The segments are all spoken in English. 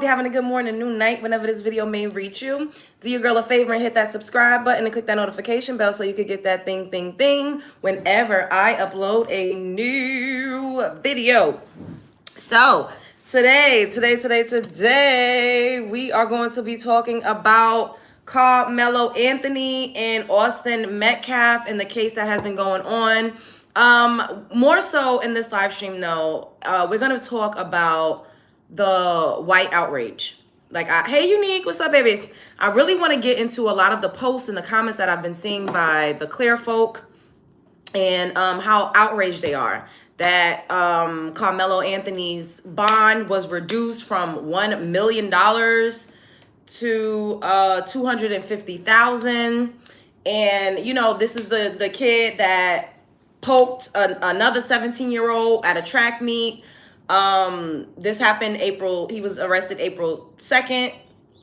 You're having a good morning, noon, night, whenever this video may reach you. Do your girl a favor and hit that subscribe button and click that notification bell so you can get that thing whenever I upload a new video. So today, we are going to be talking about Karmelo Anthony and Austin Metcalf and the case that has been going on. More so in this live stream, though, we're going to talk about the white outrage. Hey, Unique, what's up, baby? I really want to get into a lot of the posts and the comments that I've been seeing by the clear folk and how outraged they are that Karmelo Anthony's bond was reduced from $1 million to $250,000. And you know, this is the kid that poked another 17-year-old at a track meet. This happened he was arrested April 2nd.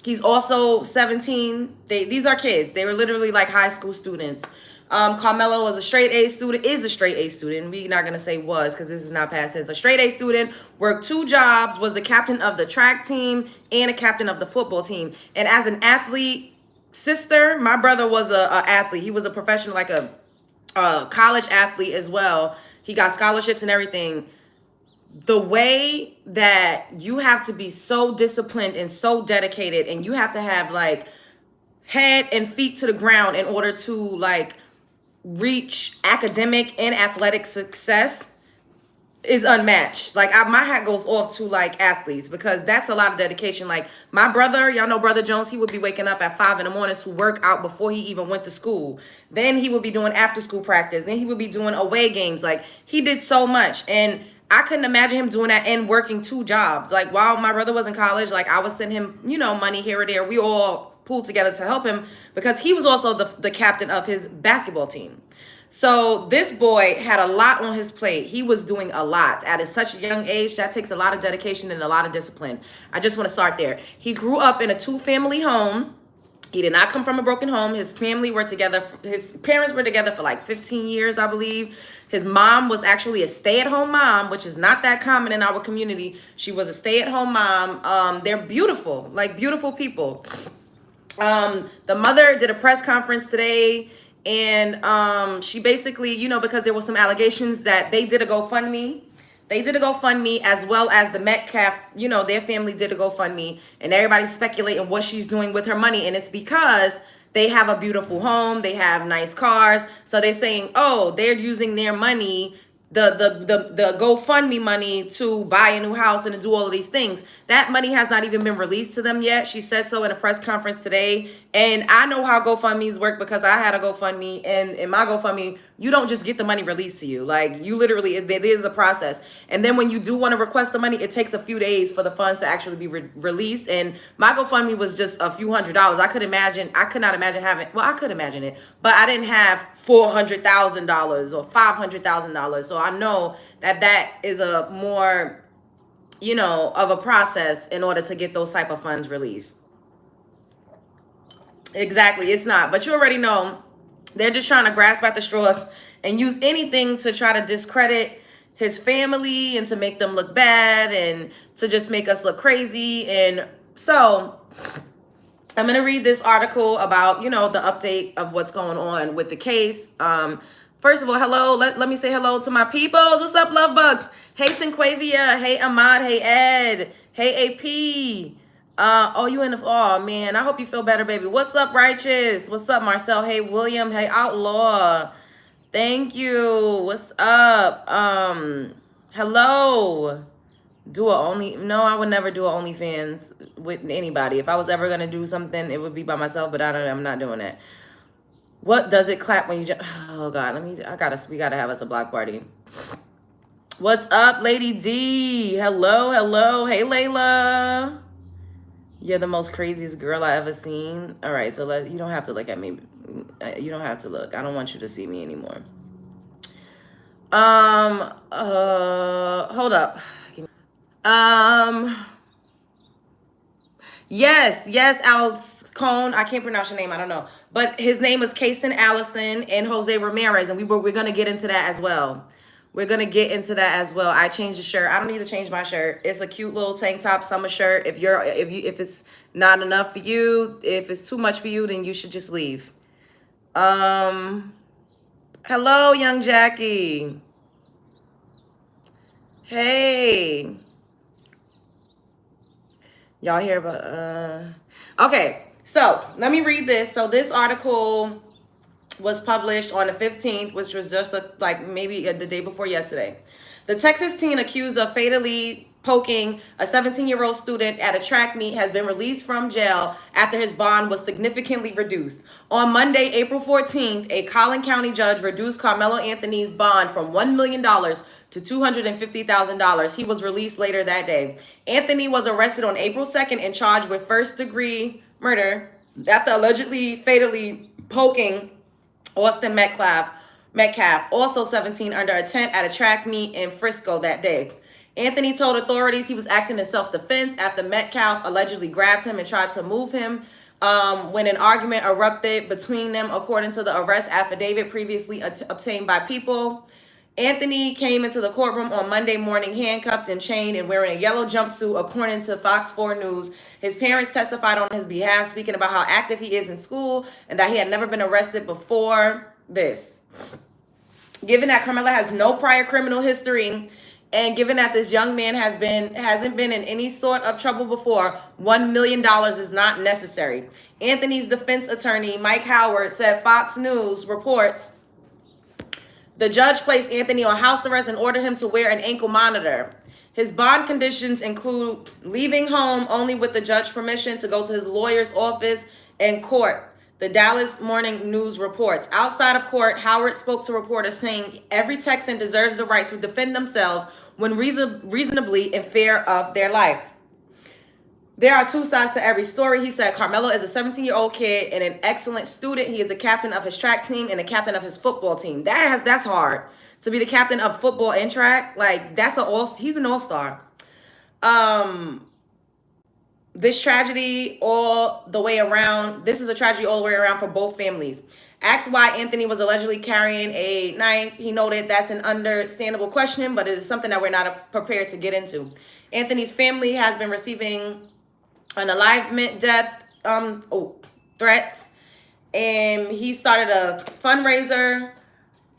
He's also 17. These are kids. They were literally like high school students. Karmelo was a straight A student, is a straight A student. We're not going to say was because this is not past tense. A straight A student, worked 2 jobs, was the captain of the track team and a captain of the football team. And as an athlete, sister, my brother was a athlete. He was a professional, like a college athlete as well. He got scholarships and everything. The way that you have to be so disciplined and so dedicated, and you have to have like head and feet to the ground in order to like reach academic and athletic success is unmatched. Like my hat goes off to like athletes because that's a lot of dedication. Like my brother, y'all know Brother Jones, he would be waking up at 5 in the morning to work out before he even went to school. Then he would be doing after school practice. Then he would be doing away games. Like he did so much. And I couldn't imagine him doing that and working 2 jobs. Like while my brother was in college, like I would send him, you know, money here or there. We all pulled together to help him because he was also the captain of his basketball team. So this boy had a lot on his plate. He was doing a lot at such a young age. That takes a lot of dedication and a lot of discipline. I just want to start there. He grew up in a 2-family home. He did not come from a broken home. His family were together. His parents were together for like 15 years, I believe. His mom was actually a stay-at-home mom, which is not that common in our community. She was a stay-at-home mom. They're beautiful, like beautiful people. The mother did a press conference today, and she basically, you know, because there were some allegations that they did a GoFundMe. They did a GoFundMe as well as the Metcalf, you know, their family did a GoFundMe, and everybody's speculating what she's doing with her money. And it's because they have a beautiful home. They have nice cars. So they're saying, oh, they're using their money, the GoFundMe money to buy a new house and to do all of these things. That money has not even been released to them yet. She said so in a press conference today. And I know how GoFundMes work because I had a GoFundMe, and in my GoFundMe, you don't just get the money released to you. Like you literally, there is a process. And then when you do want to request the money, it takes a few days for the funds to actually be released. And my GoFundMe was just a few $100s. I could not imagine having, well, I could imagine it, but I didn't have $400,000 or $500,000. So I know that is a more, you know, of a process in order to get those type of funds released. Exactly, it's not. But you already know they're just trying to grasp at the straws and use anything to try to discredit his family and to make them look bad and to just make us look crazy. And so I'm going to read this article about, you know, the update of what's going on with the case. First of all, hello. Let me say hello to my peoples. What's up, love bugs? Hey, Sinquavia. Hey, Ahmad. Hey, Ed. Hey, AP. Oh, you in the, oh man, I hope you feel better, baby. What's up, Righteous? What's up, Marcel? Hey, William. Hey, Outlaw. Thank you. What's up? Hello. Do a only, no, I would never do a OnlyFans with anybody. If I was ever gonna do something, it would be by myself, but I'm not doing that. What does it clap when you jump? Oh God, we gotta have us a block party. What's up, Lady D? Hello. Hey, Layla. You're the most craziest girl I ever seen. All right, so you don't have to look at me. You don't have to look. I don't want you to see me anymore. Hold up. Yes, Alex Cone. I can't pronounce your name. I don't know. But his name is Kason Allison and Jose Ramirez, and we're going to get into that as well. We're gonna get into that as well. I changed the shirt. I don't need to change my shirt. It's a cute little tank top summer shirt. If it's not enough for you, if it's too much for you, then you should just leave. Hello, young Jackie. Hey. Y'all hear about okay, so let me read this. So this article was published on the 15th, which was just like maybe the day before yesterday. The Texas teen accused of fatally poking a 17-year-old student at a track meet has been released from jail after his bond was significantly reduced. On Monday, April 14th, a Collin County judge reduced Karmelo Anthony's bond from $1 million to $250,000. He was released later that day. Anthony was arrested on April 2nd and charged with first-degree murder after allegedly fatally poking Austin Metcalf, also 17, under a tent at a track meet in Frisco that day. Anthony told authorities he was acting in self-defense after Metcalf allegedly grabbed him and tried to move him when an argument erupted between them, according to the arrest affidavit previously obtained by People. Anthony came into the courtroom on Monday morning handcuffed and chained and wearing a yellow jumpsuit, according to Fox 4 News. His parents testified on his behalf, speaking about how active he is in school and that he had never been arrested before this. Given that Karmelo has no prior criminal history, and given that this young man hasn't been in any sort of trouble before, $1 million is not necessary. Anthony's defense attorney, Mike Howard, said Fox News reports the judge placed Anthony on house arrest and ordered him to wear an ankle monitor. His bond conditions include leaving home only with the judge's permission to go to his lawyer's office and court. The Dallas Morning News reports. Outside of court, Howard spoke to reporters saying every Texan deserves the right to defend themselves when reasonably in fear of their life. There are two sides to every story, he said. Karmelo is a 17-year-old kid and an excellent student. He is the captain of his track team and the captain of his football team. That's hard. To be the captain of football and track, like he's an all-star. This tragedy all the way around. This is a tragedy all the way around for both families. Asked why Anthony was allegedly carrying a knife, he noted that's an understandable question, but it is something that we're not prepared to get into. Anthony's family has been receiving unalivement death threats, and he started a fundraiser,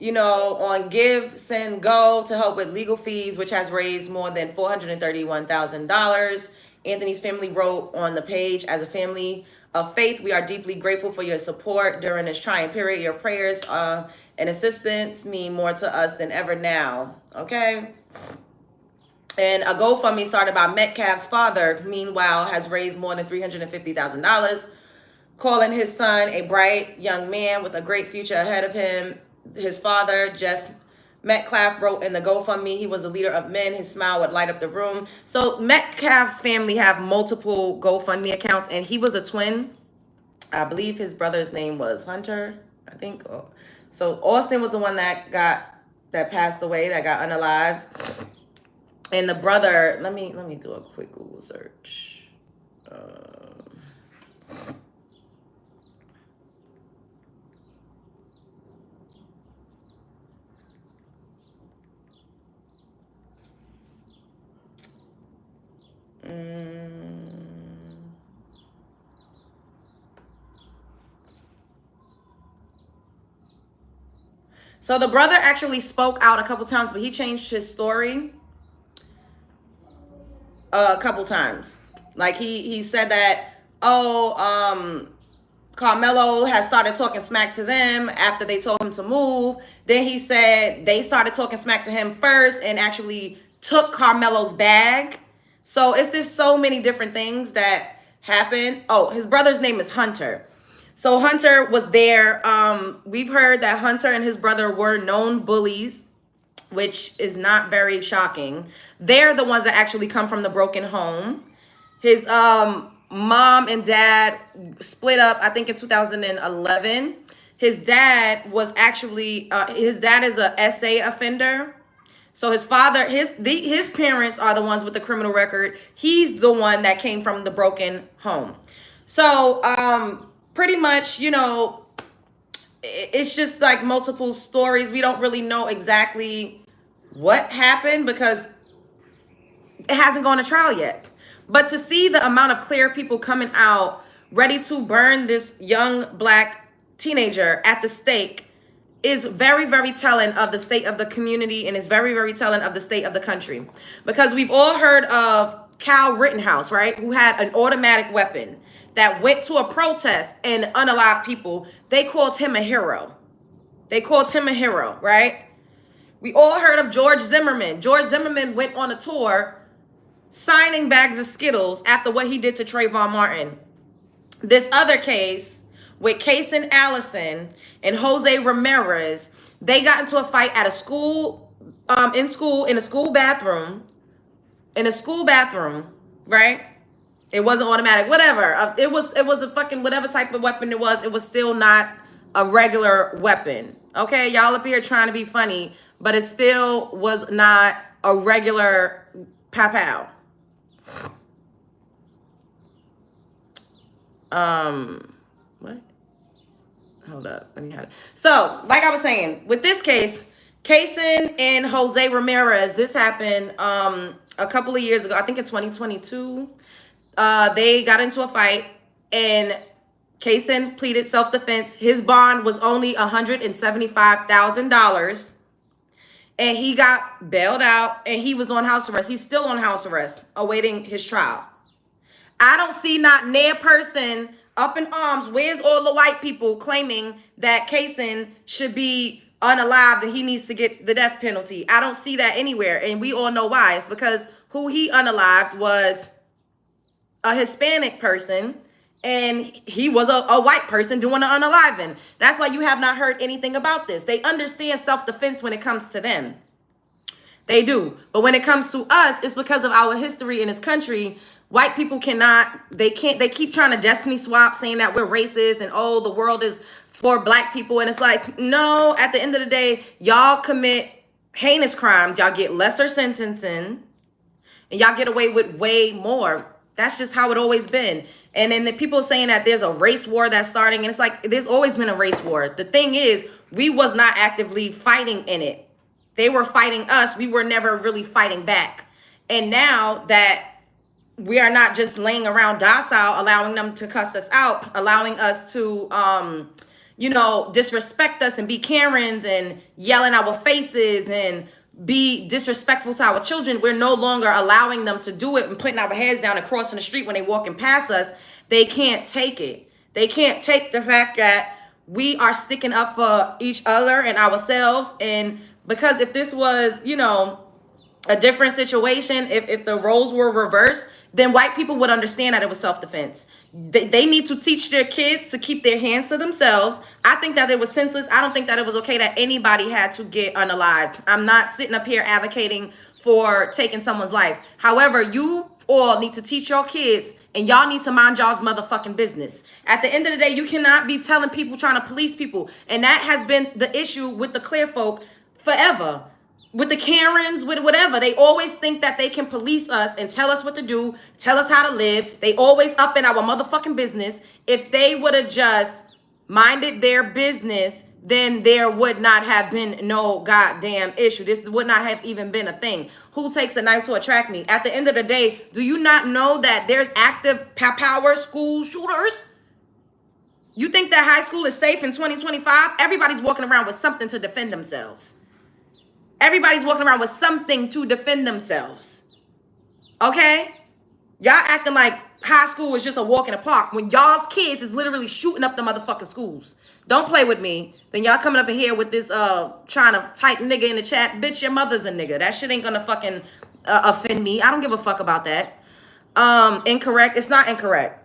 on Give, Send, Go to help with legal fees, which has raised more than $431,000. Anthony's family wrote on the page, as a family of faith, we are deeply grateful for your support during this trying period. Your prayers and assistance mean more to us than ever now. Okay. And a GoFundMe started by Metcalf's father, meanwhile, has raised more than $350,000, calling his son a bright young man with a great future ahead of him. His father, Jeff Metcalf, wrote in the GoFundMe, he was a leader of men. His smile would light up the room. So Metcalf's family have multiple GoFundMe accounts, and he was a twin. I believe his brother's name was Hunter, I think. So Austin was the one that passed away, that got unalived. And the brother, let me do a quick Google search. So the brother actually spoke out a couple times, but he changed his story a couple times. Like he said that, Karmelo has started talking smack to them after they told him to move. Then he said they started talking smack to him first and actually took Karmelo's bag. So it's just so many different things that happened. Oh, his brother's name is Hunter. So Hunter was there. We've heard that Hunter and his brother were known bullies, which is not very shocking. They're the ones that actually come from the broken home. His mom and dad split up, I think, in 2011. His dad was actually, his dad is a SA offender. So his father, his parents are the ones with the criminal record. He's the one that came from the broken home. So pretty much, it's just like multiple stories. We don't really know exactly what happened because it hasn't gone to trial yet. But to see the amount of clear people coming out ready to burn this young black teenager at the stake is very, very telling of the state of the community, and is very, very telling of the state of the country. Because we've all heard of Kyle Rittenhouse, right? Who had an automatic weapon that went to a protest and unalived people. They called him a hero. They called him a hero, right? We all heard of George Zimmerman. George Zimmerman went on a tour signing bags of Skittles after what he did to Trayvon Martin. This other case with Kason Allison and Jose Ramirez, they got into a fight at a school, in a school bathroom, right? It wasn't automatic, whatever. It was a fucking whatever type of weapon it was still not a regular weapon. Okay, y'all up here trying to be funny, but it still was not a regular pow. What? Hold up, let me have it. So, like I was saying, with this case, Kason and Jose Ramirez, this happened a couple of years ago, I think in 2022. They got into a fight, and Kason pleaded self-defense. His bond was only $175,000, and he got bailed out, and he was on house arrest. He's still on house arrest, awaiting his trial. I don't see not near person up in arms. Where's all the white people claiming that Kason should be unalived and he needs to get the death penalty? I don't see that anywhere, and we all know why. It's because who he unalived was a Hispanic person, and he was a white person doing the unaliving. That's why you have not heard anything about this. They understand self-defense when it comes to them. They do. But when it comes to us, it's because of our history in this country. White people they keep trying to destiny swap, saying that we're racist and, oh, the world is for black people. And it's like, no, at the end of the day, y'all commit heinous crimes. Y'all get lesser sentencing, and y'all get away with way more. That's just how it always been. And then the people saying that there's a race war that's starting, and it's like, there's always been a race war. The thing is, we was not actively fighting in it. They were fighting us. We were never really fighting back. And now that we are not just laying around docile, allowing them to cuss us out, allowing us to, disrespect us and be Karens and yell in our faces and be disrespectful to our children, we're no longer allowing them to do it and putting our heads down and crossing the street when they walking past us. They can't take it. They can't take the fact that we are sticking up for each other and ourselves. And because if this was, a different situation, if the roles were reversed, then white people would understand that it was self-defense. They need to teach their kids to keep their hands to themselves. I think that it was senseless. I don't think that it was okay that anybody had to get unalived. I'm not sitting up here advocating for taking someone's life. However, you all need to teach your kids, and y'all need to mind y'all's motherfucking business. At the end of the day, you cannot be telling people, trying to police people. And that has been the issue with the clear folk forever. With the Karens, with whatever, they always think that they can police us and tell us what to do, tell us how to live. They always up in our motherfucking business. If they would have just minded their business, then there would not have been no goddamn issue. This would not have even been a thing. Who takes a knife to a track meet? At the end of the day, do you not know that there's active power school shooters? You think that high school is safe in 2025? Everybody's walking around with something to defend themselves. Everybody's walking around with something to defend themselves. Okay? Y'all acting like high school is just a walk in the park when y'all's kids is literally shooting up the motherfucking schools. Don't play with me. Then y'all coming up in here with this trying to type nigga in the chat. Bitch, your mother's a nigga. That shit ain't gonna fucking offend me. I don't give a fuck about that. Incorrect. It's not incorrect.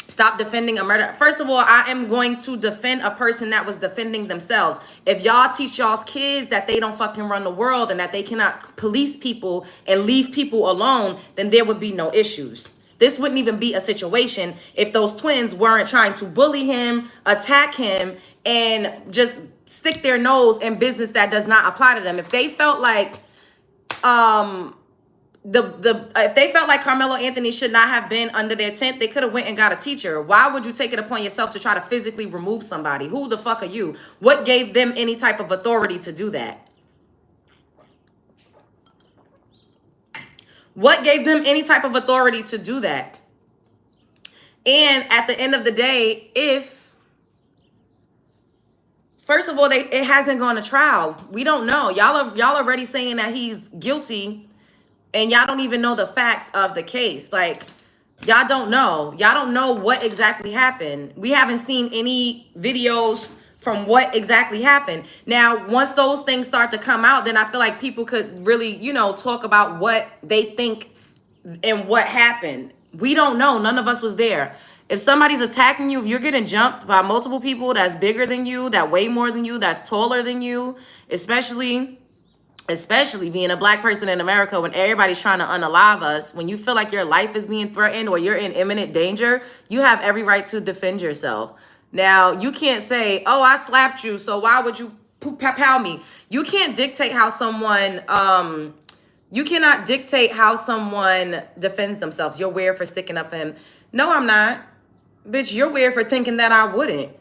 Stop defending a murder. First of all, I am going to defend a person that was defending themselves. If y'all teach y'all's kids that they don't fucking run the world and that they cannot police people and leave people alone, then there would be no issues. This wouldn't even be a situation if those twins weren't trying to bully him, attack him, and just stick their nose in business that does not apply to them. If they felt like if they felt like Karmelo Anthony should not have been under their tent, they could have went and got a teacher. Why would you take it upon yourself to try to physically remove somebody? Who the fuck are you? What gave them any type of authority to do that? What gave them any type of authority to do that? And at the end of the day, if, first of all, it hasn't gone to trial. We don't know. Y'all already saying that he's guilty, and y'all don't even know the facts of the case. Like, y'all don't know. Y'all don't know what exactly happened. We haven't seen any videos from what exactly happened. Now, once those things start to come out, then I feel like people could really, you know, talk about what they think and what happened. We don't know. None of us was there. If somebody's attacking you, if you're getting jumped by multiple people that's bigger than you, that weigh more than you, that's taller than you, especially being a black person in America, when everybody's trying to unalive us, when you feel like your life is being threatened or you're in imminent danger, you have every right to defend yourself. Now, you can't say, oh, I slapped you, so why would you pow me? You can't dictate how someone, you cannot dictate how someone defends themselves. You're weird for sticking up for him. No, I'm not. Bitch, you're weird for thinking that I wouldn't.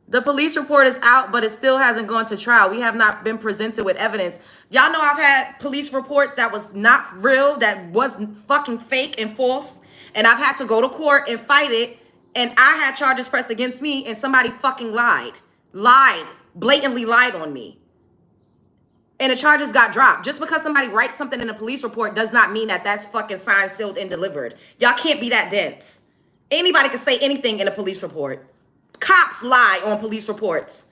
The police report is out, but it still hasn't gone to trial. We have not been presented with evidence. Y'all know I've had police reports that was not real, that was fucking fake and false. And I've had to go to court and fight it. And I had charges pressed against me and somebody fucking blatantly lied on me. And the charges got dropped. Just because somebody writes something in a police report does not mean that that's fucking signed, sealed, and delivered. Y'all can't be that dense. Anybody can say anything in a police report. Cops lie on police reports.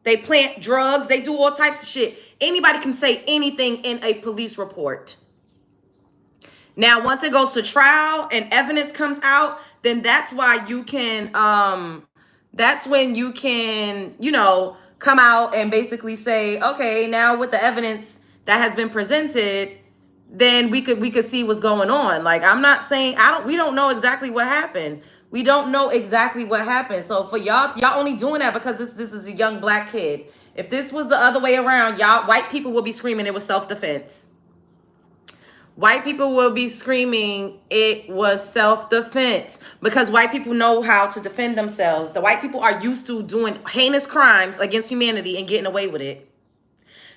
They plant drugs. They do all types of shit. Anybody can say anything in a police report. Now, once it goes to trial and evidence comes out, then that's why you can, that's when you can, you know, come out and basically say, okay, now with the evidence that has been presented, then we could see what's going on. Like, I'm not saying, we don't know exactly what happened. We don't know exactly what happened. So for y'all only doing that because this is a young black kid. If this was the other way around, y'all, white people will be screaming it was self-defense. White people will be screaming it was self-defense because white people know how to defend themselves. The white people are used to doing heinous crimes against humanity and getting away with it.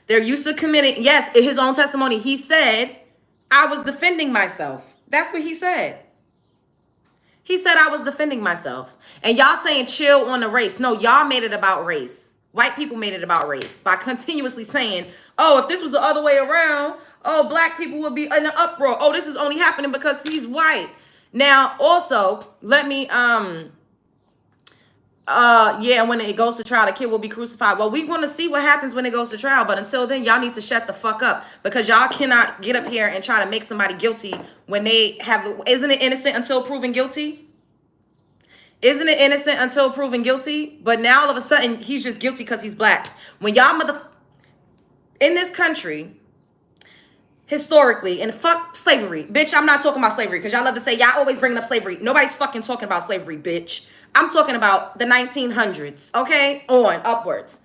They're used to committing, yes, in his own testimony, he said, I was defending myself. That's what he said. He said I was defending myself. And y'all saying chill on the race. No, y'all made it about race. White people made it about race by continuously saying, oh, if this was the other way around, oh, black people would be in an uproar. Oh, this is only happening because he's white. Now, also, let me, yeah, when it goes to trial, the kid will be crucified. Well, we want to see what happens when it goes to trial. But until then, y'all need to shut the fuck up because y'all cannot get up here and try to make somebody guilty when they have, isn't it innocent until proven guilty? Isn't it innocent until proven guilty? But now all of a sudden, he's just guilty because he's black. When y'all in this country, historically, and fuck slavery. Bitch, I'm not talking about slavery because y'all love to say, y'all always bringing up slavery. Nobody's fucking talking about slavery, bitch. I'm talking about the 1900s, okay? On, upwards.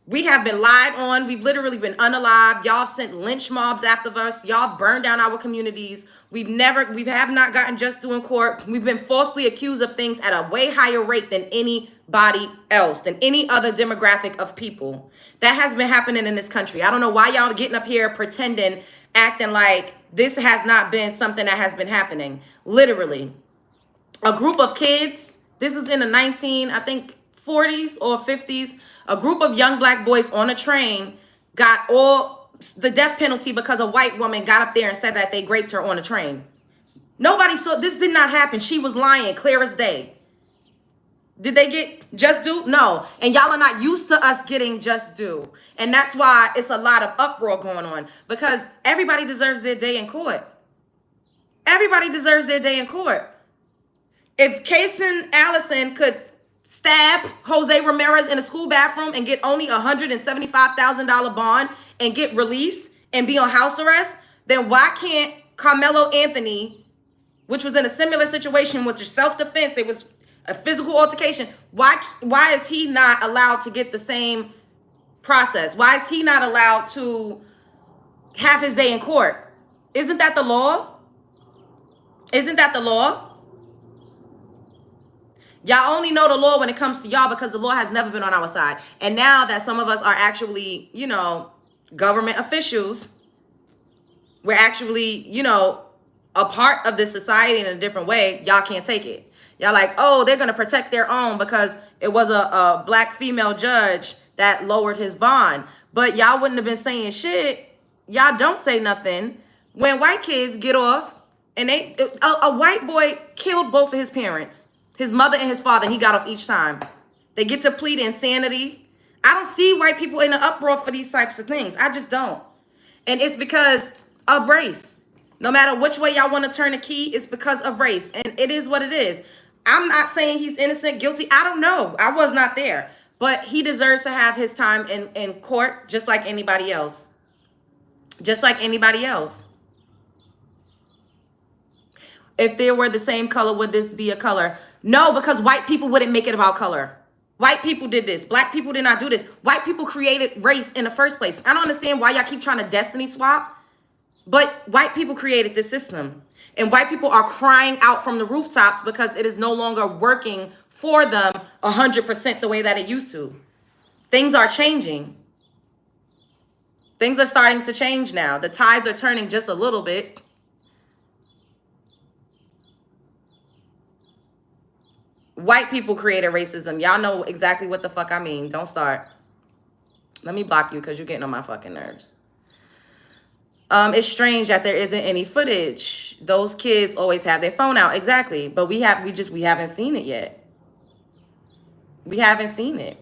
We have been lied on. We've literally been unalived. Y'all sent lynch mobs after us. Y'all burned down our communities. We have not gotten just due in court. We've been falsely accused of things at a way higher rate than anybody else, than any other demographic of people. That has been happening in this country. I don't know why y'all getting up here pretending, acting like this has not been something that has been happening. Literally. A group of kids, this is in the 40s or 50s, a group of young black boys on a train got all the death penalty because a white woman got up there and said that they raped her on a train. Nobody saw, this did not happen. She was lying, clear as day. Did they get just due? No. And y'all are not used to us getting just due. And that's why it's a lot of uproar going on because everybody deserves their day in court. Everybody deserves their day in court. If Kason Allison could stab Jose Ramirez in a school bathroom and get only $175,000 bond and get released and be on house arrest, then why can't Karmelo Anthony, which was in a similar situation with self-defense, it was a physical altercation, why is he not allowed to get the same process? Why is he not allowed to have his day in court? Isn't that the law? Isn't that the law? Y'all only know the law when it comes to y'all because the law has never been on our side. And now that some of us are actually, you know, government officials, we're actually, you know, a part of this society in a different way, y'all can't take it. Y'all like, oh, they're gonna protect their own because it was a black female judge that lowered his bond. But y'all wouldn't have been saying shit. Y'all don't say nothing when white kids get off and a white boy killed both of his parents, his mother and his father. He got off each time. They get to plead insanity. I don't see white people in an uproar for these types of things. I just don't. And it's because of race. No matter which way y'all want to turn the key, it's because of race. And it is what it is. I'm not saying he's innocent, guilty. I don't know. I was not there. But he deserves to have his time in court just like anybody else. Just like anybody else. If they were the same color, would this be a color? No, because white people wouldn't make it about color. White people did this. Black people did not do this. White people created race in the first place. I don't understand why y'all keep trying to destiny swap. But white people created this system. And white people are crying out from the rooftops because it is no longer working for them 100% the way that it used to. Things are changing. Things are starting to change now. The tides are turning just a little bit. White people created racism. Y'all know exactly what the fuck I mean. Don't start. Let me block you because you're getting on my fucking nerves. It's strange that there isn't any footage. Those kids always have their phone out. Exactly. But we haven't seen it yet. We haven't seen it.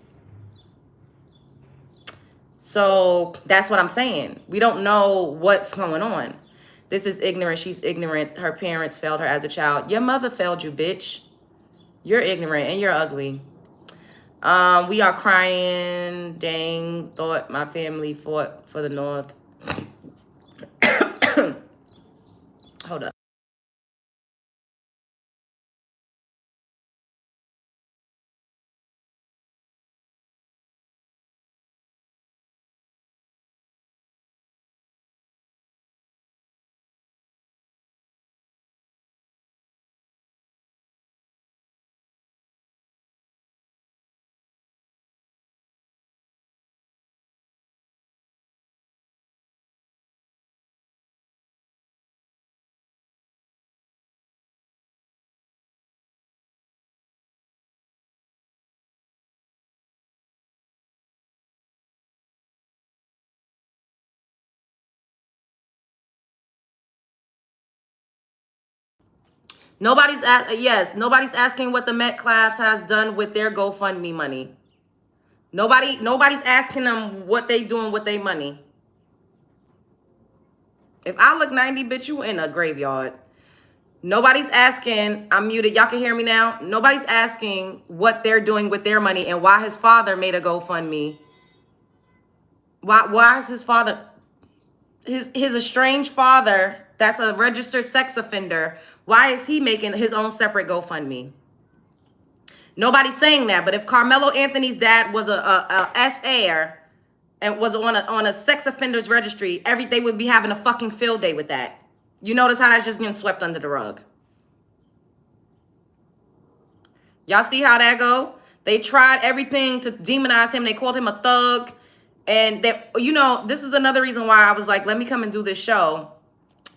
So that's what I'm saying. We don't know what's going on. This is ignorant. She's ignorant. Her parents failed her as a child. Your mother failed you, bitch. You're ignorant and you're ugly. We are crying. Dang, thought my family fought for the North. Hold up. Nobody's asking what the Met class has done with their GoFundMe money. Nobody's asking them what they doing with their money. If I look 90, bitch, you in a graveyard. Nobody's asking, I'm muted, y'all can hear me now. Nobody's asking what they're doing with their money and why his father made a GoFundMe. Why is his father, his estranged father, that's a registered sex offender, why is he making his own separate GoFundMe? Nobody's saying that, but if Karmelo Anthony's dad was a SA and was on a sex offenders registry, they would be having a fucking field day with that. You notice how that's just getting swept under the rug. Y'all see how that go? They tried everything to demonize him. They called him a thug. And that, you know, this is another reason why I was like, let me come and do this show.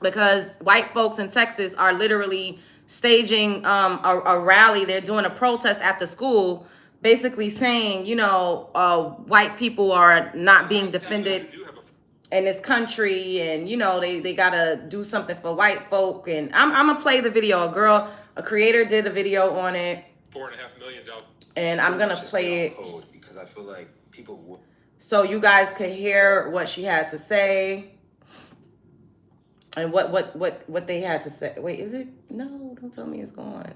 Because white folks in Texas are literally staging a rally. They're doing a protest at the school, basically saying, you know, white people are not being defended in this country, and you know they gotta do something for white folk. And I'm gonna play the video. A creator did a video on it. $4.5 million. And I'm gonna play it because I feel like people would. So you guys could hear what she had to say. And what they had to say. Wait, is it? No, don't tell me it's gone.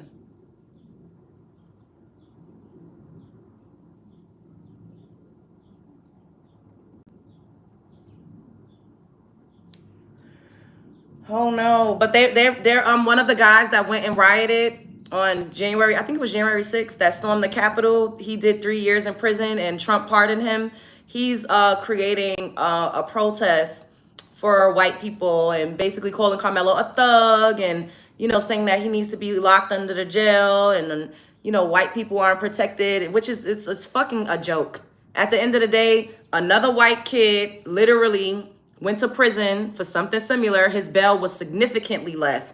Oh no, but they're one of the guys that went and rioted on January, I think it was January 6th, that stormed the Capitol. He did 3 years in prison and Trump pardoned him. He's creating a protest for white people and basically calling Karmelo a thug and, you know, saying that he needs to be locked under the jail and, you know, white people aren't protected, which is, it's fucking a joke. At the end of the day, another white kid literally went to prison for something similar. His bail was significantly less.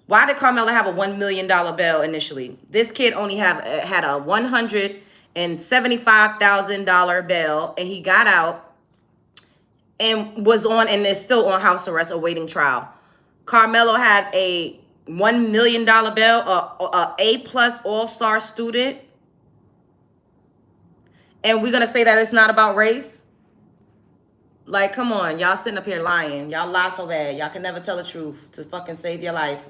Why did Karmelo have a $1 million bail initially? This kid only had a $175,000 bail, and he got out and was on and is still on house arrest awaiting trial. Karmelo had a $1 million bail, a A+ all-star student. And we're going to say that it's not about race? Like, come on. Y'all sitting up here lying. Y'all lie so bad. Y'all can never tell the truth to fucking save your life.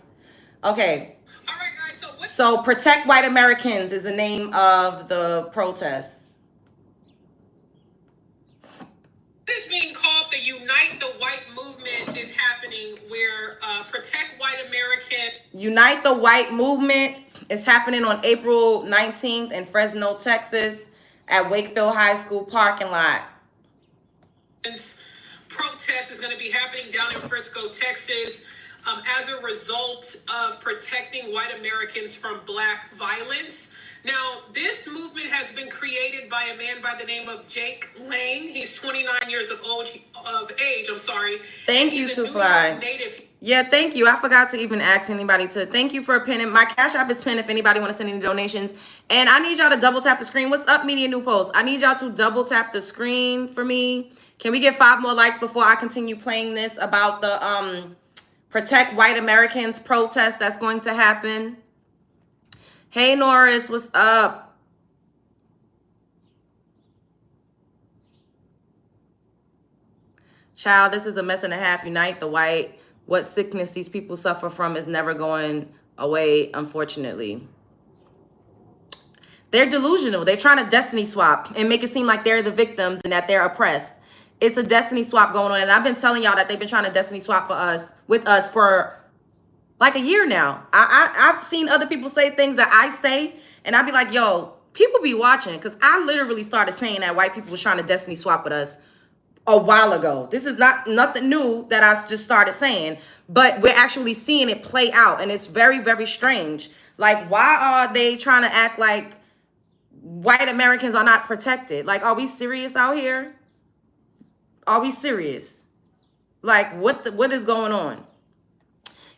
Okay. All right, guys. So Protect White Americans is the name of the protest. This being called the Unite the White movement is happening, where Protect White American. Unite the White movement is happening on April 19th in Fresno, Texas, at Wakefield High School parking lot. Protest is going to be happening down in Frisco, Texas, as a result of protecting white Americans from Black violence. Now, this movement has been created by a man by the name of Jake Lang. He's 29 years of age. Thank you, To Fly. Yeah, thank you. I forgot to even ask anybody to. Thank you for pinning. My Cash App is pinned if anybody want to send any donations. And I need y'all to double tap the screen. What's up, Media New Post? I need y'all to double tap the screen for me. Can we get 5 more likes before I continue playing this about the Protect White Americans protest that's going to happen? Hey, Norris, what's up? Child, this is a mess and a half. Unite the white. What sickness these people suffer from is never going away, unfortunately. They're delusional. They're trying to destiny swap and make it seem like they're the victims and that they're oppressed. It's a destiny swap going on. And I've been telling y'all that they've been trying to destiny swap with us for like a year now. I've seen other people say things that I say, and I'd be like, yo, people be watching. Because I literally started saying that white people was trying to destiny swap with us a while ago. This is nothing new that I just started saying, but we're actually seeing it play out, and it's very, very strange. Like, why are they trying to act like white Americans are not protected? Like, are we serious out here? Are we serious? Like, what is going on?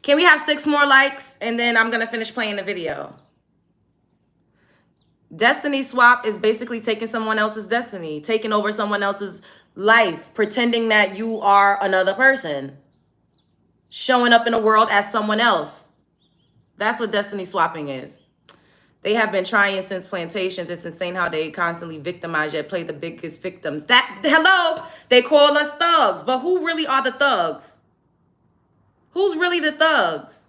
Can we have 6 more likes, and then I'm gonna finish playing the video. Destiny swap is basically taking someone else's destiny, taking over someone else's life, pretending that you are another person, showing up in the world as someone else. That's what destiny swapping is. They have been trying since plantations. It's insane how they constantly victimize yet play the biggest victims. Hello, they call us thugs, but who really are the thugs? Who's really the thugs?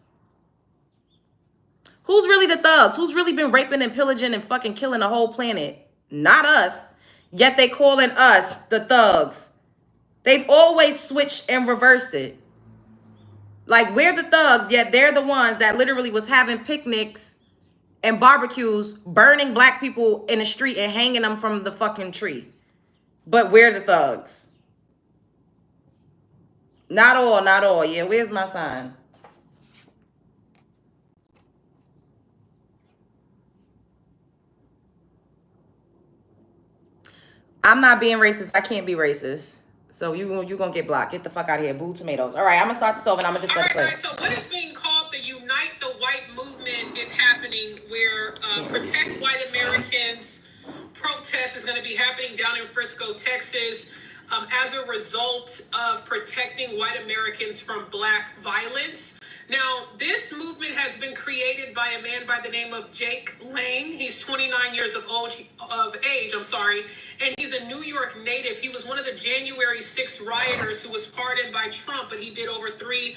Who's really the thugs? Who's really been raping and pillaging and fucking killing the whole planet? Not us. Yet they calling us the thugs. They've always switched and reversed it. Like, we're the thugs, yet they're the ones that literally was having picnics and barbecues, burning black people in the street and hanging them from the fucking tree. But we're the thugs. Not all, not all. Yeah, where's my sign? I'm not being racist. I can't be racist. So you gonna get blocked. Get the fuck out of here. Boo tomatoes. All right, I'm gonna start this over and I'm gonna just let it play. Guys, so what is being called the Unite the White movement is happening, where Protect White Americans protest is going to be happening down in Frisco, Texas, as a result of protecting white Americans from Black violence. Now, this movement has been created by a man by the name of Jake Lang. He's 29 years of age, and he's a New York native. He was one of the January 6th rioters who was pardoned by Trump, but he did over 3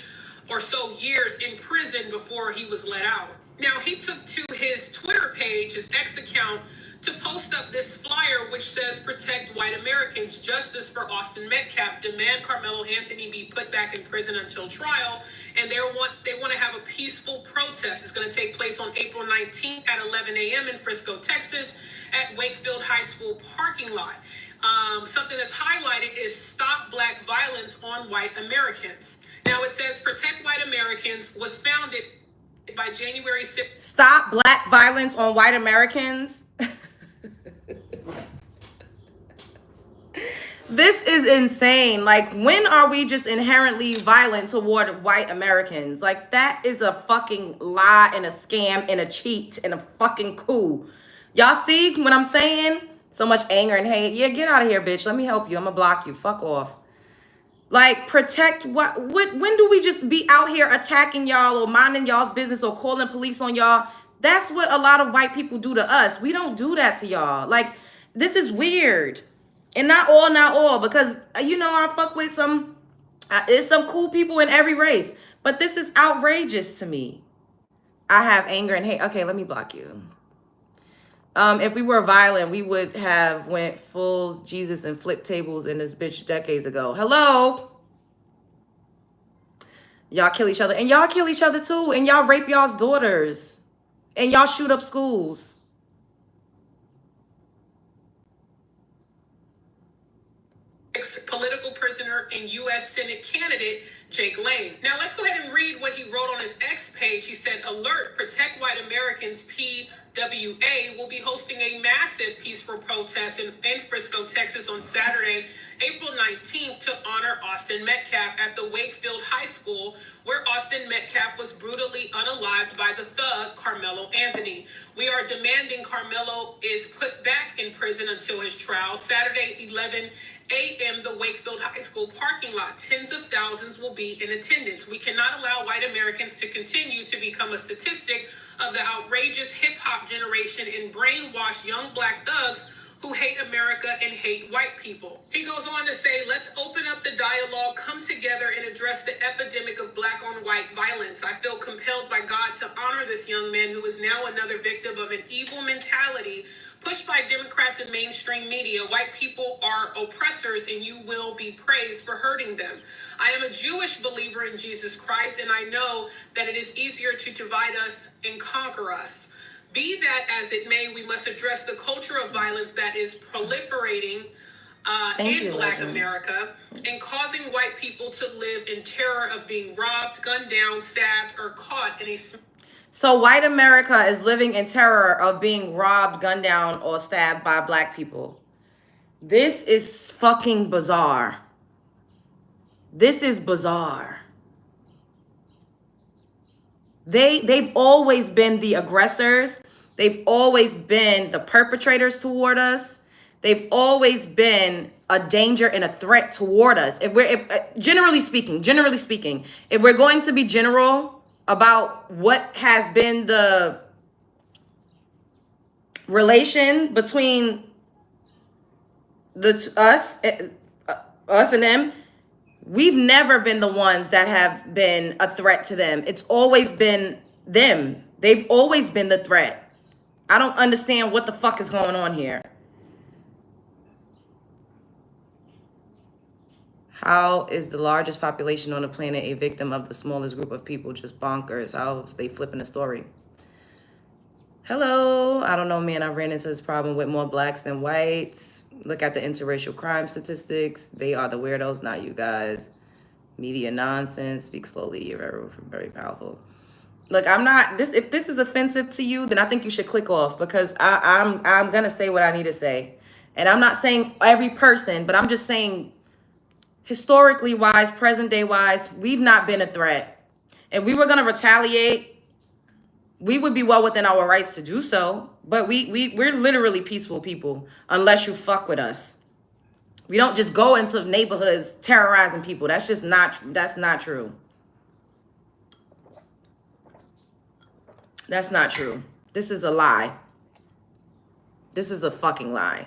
or so years in prison before he was let out. Now, he took to his Twitter page, his X account, to post up this flyer which says "Protect White Americans, Justice for Austin Metcalf, Demand Karmelo Anthony be put back in prison until trial," and they want to have a peaceful protest. It's going to take place on April 19th at 11 a.m. in Frisco, Texas, at Wakefield High School parking lot. Something that's highlighted is "Stop Black Violence on White Americans." Now it says "Protect White Americans" was founded by January 6th. Stop Black violence on white This is insane. Like, when are we just inherently violent toward white Americans? Like, that is a fucking lie and a scam and a cheat and a fucking coup. Y'all see what I'm saying? So much anger and hate. Yeah, get out of here, bitch. Let me help you. I'm gonna block you. Fuck off. Like, protect what? When do we just be out here attacking y'all or minding y'all's business or calling police on y'all? That's what a lot of white people do to us. We don't do that to y'all. Like, this is weird. And not all, because I fuck with there's some cool people in every race. But this is outrageous to me. I have anger and hate. Okay, let me block you. If we were violent, we would have went full Jesus and flipped tables in this bitch decades ago. Hello? Y'all kill each other. And y'all kill each other too. And y'all rape y'all's daughters. And y'all shoot up schools. Political prisoner and U.S. Senate candidate Jake Lane. Now let's go ahead and read what he wrote on his X page. He said, "Alert, Protect White Americans, PWA will be hosting a massive peaceful protest in Frisco, Texas on Saturday, April 19th to honor Austin Metcalf at the Wakefield High School, where Austin Metcalf was brutally unalived by the thug Karmelo Anthony. We are demanding Karmelo is put back in prison until his trial. Saturday, 11 a.m., the Wakefield High School parking lot. Tens of thousands will be in attendance. We cannot allow white Americans to continue to become a statistic of the outrageous hip-hop generation and brainwash young black thugs who hate America and hate white people." He goes on to say, "Let's open up the dialogue, come together, and address the epidemic of black on white violence. I feel compelled by God to honor this young man who is now another victim of an evil mentality pushed by Democrats and mainstream media. White people are oppressors, and you will be praised for hurting them. I am a Jewish believer in Jesus Christ, and I know that it is easier to divide us and conquer us. Be that as it may, we must address the culture of violence that is proliferating in Black America and causing white people to live in terror of being robbed, gunned down, stabbed, or caught in a..." So white America is living in terror of being robbed, gunned down, or stabbed by black people. This is fucking bizarre. This is bizarre. They've always been the aggressors. They've always been the perpetrators toward us. They've always been a danger and a threat toward us. Generally speaking, if we're going to be general about what has been the relation between us and them, we've never been the ones that have been a threat to them. It's always been them. They've always been the threat. I don't understand what the fuck is going on here. How is the largest population on the planet a victim of the smallest group of people? Just bonkers. How they flipping the story? Hello. I don't know, man. I ran into this problem with more blacks than whites. Look at the interracial crime statistics. They are the weirdos, not you guys. Media nonsense. Speak slowly. You're very, very powerful. Look, I'm not this. If this is offensive to you, then I think you should click off, because I'm gonna say what I need to say, and I'm not saying every person, but I'm just saying historically wise, present day wise, we've not been a threat. If we were gonna retaliate, we would be well within our rights to do so. But we're literally peaceful people, unless you fuck with us. We don't just go into neighborhoods terrorizing people. That's just that's not true. That's not true. This is a lie. This is a fucking lie.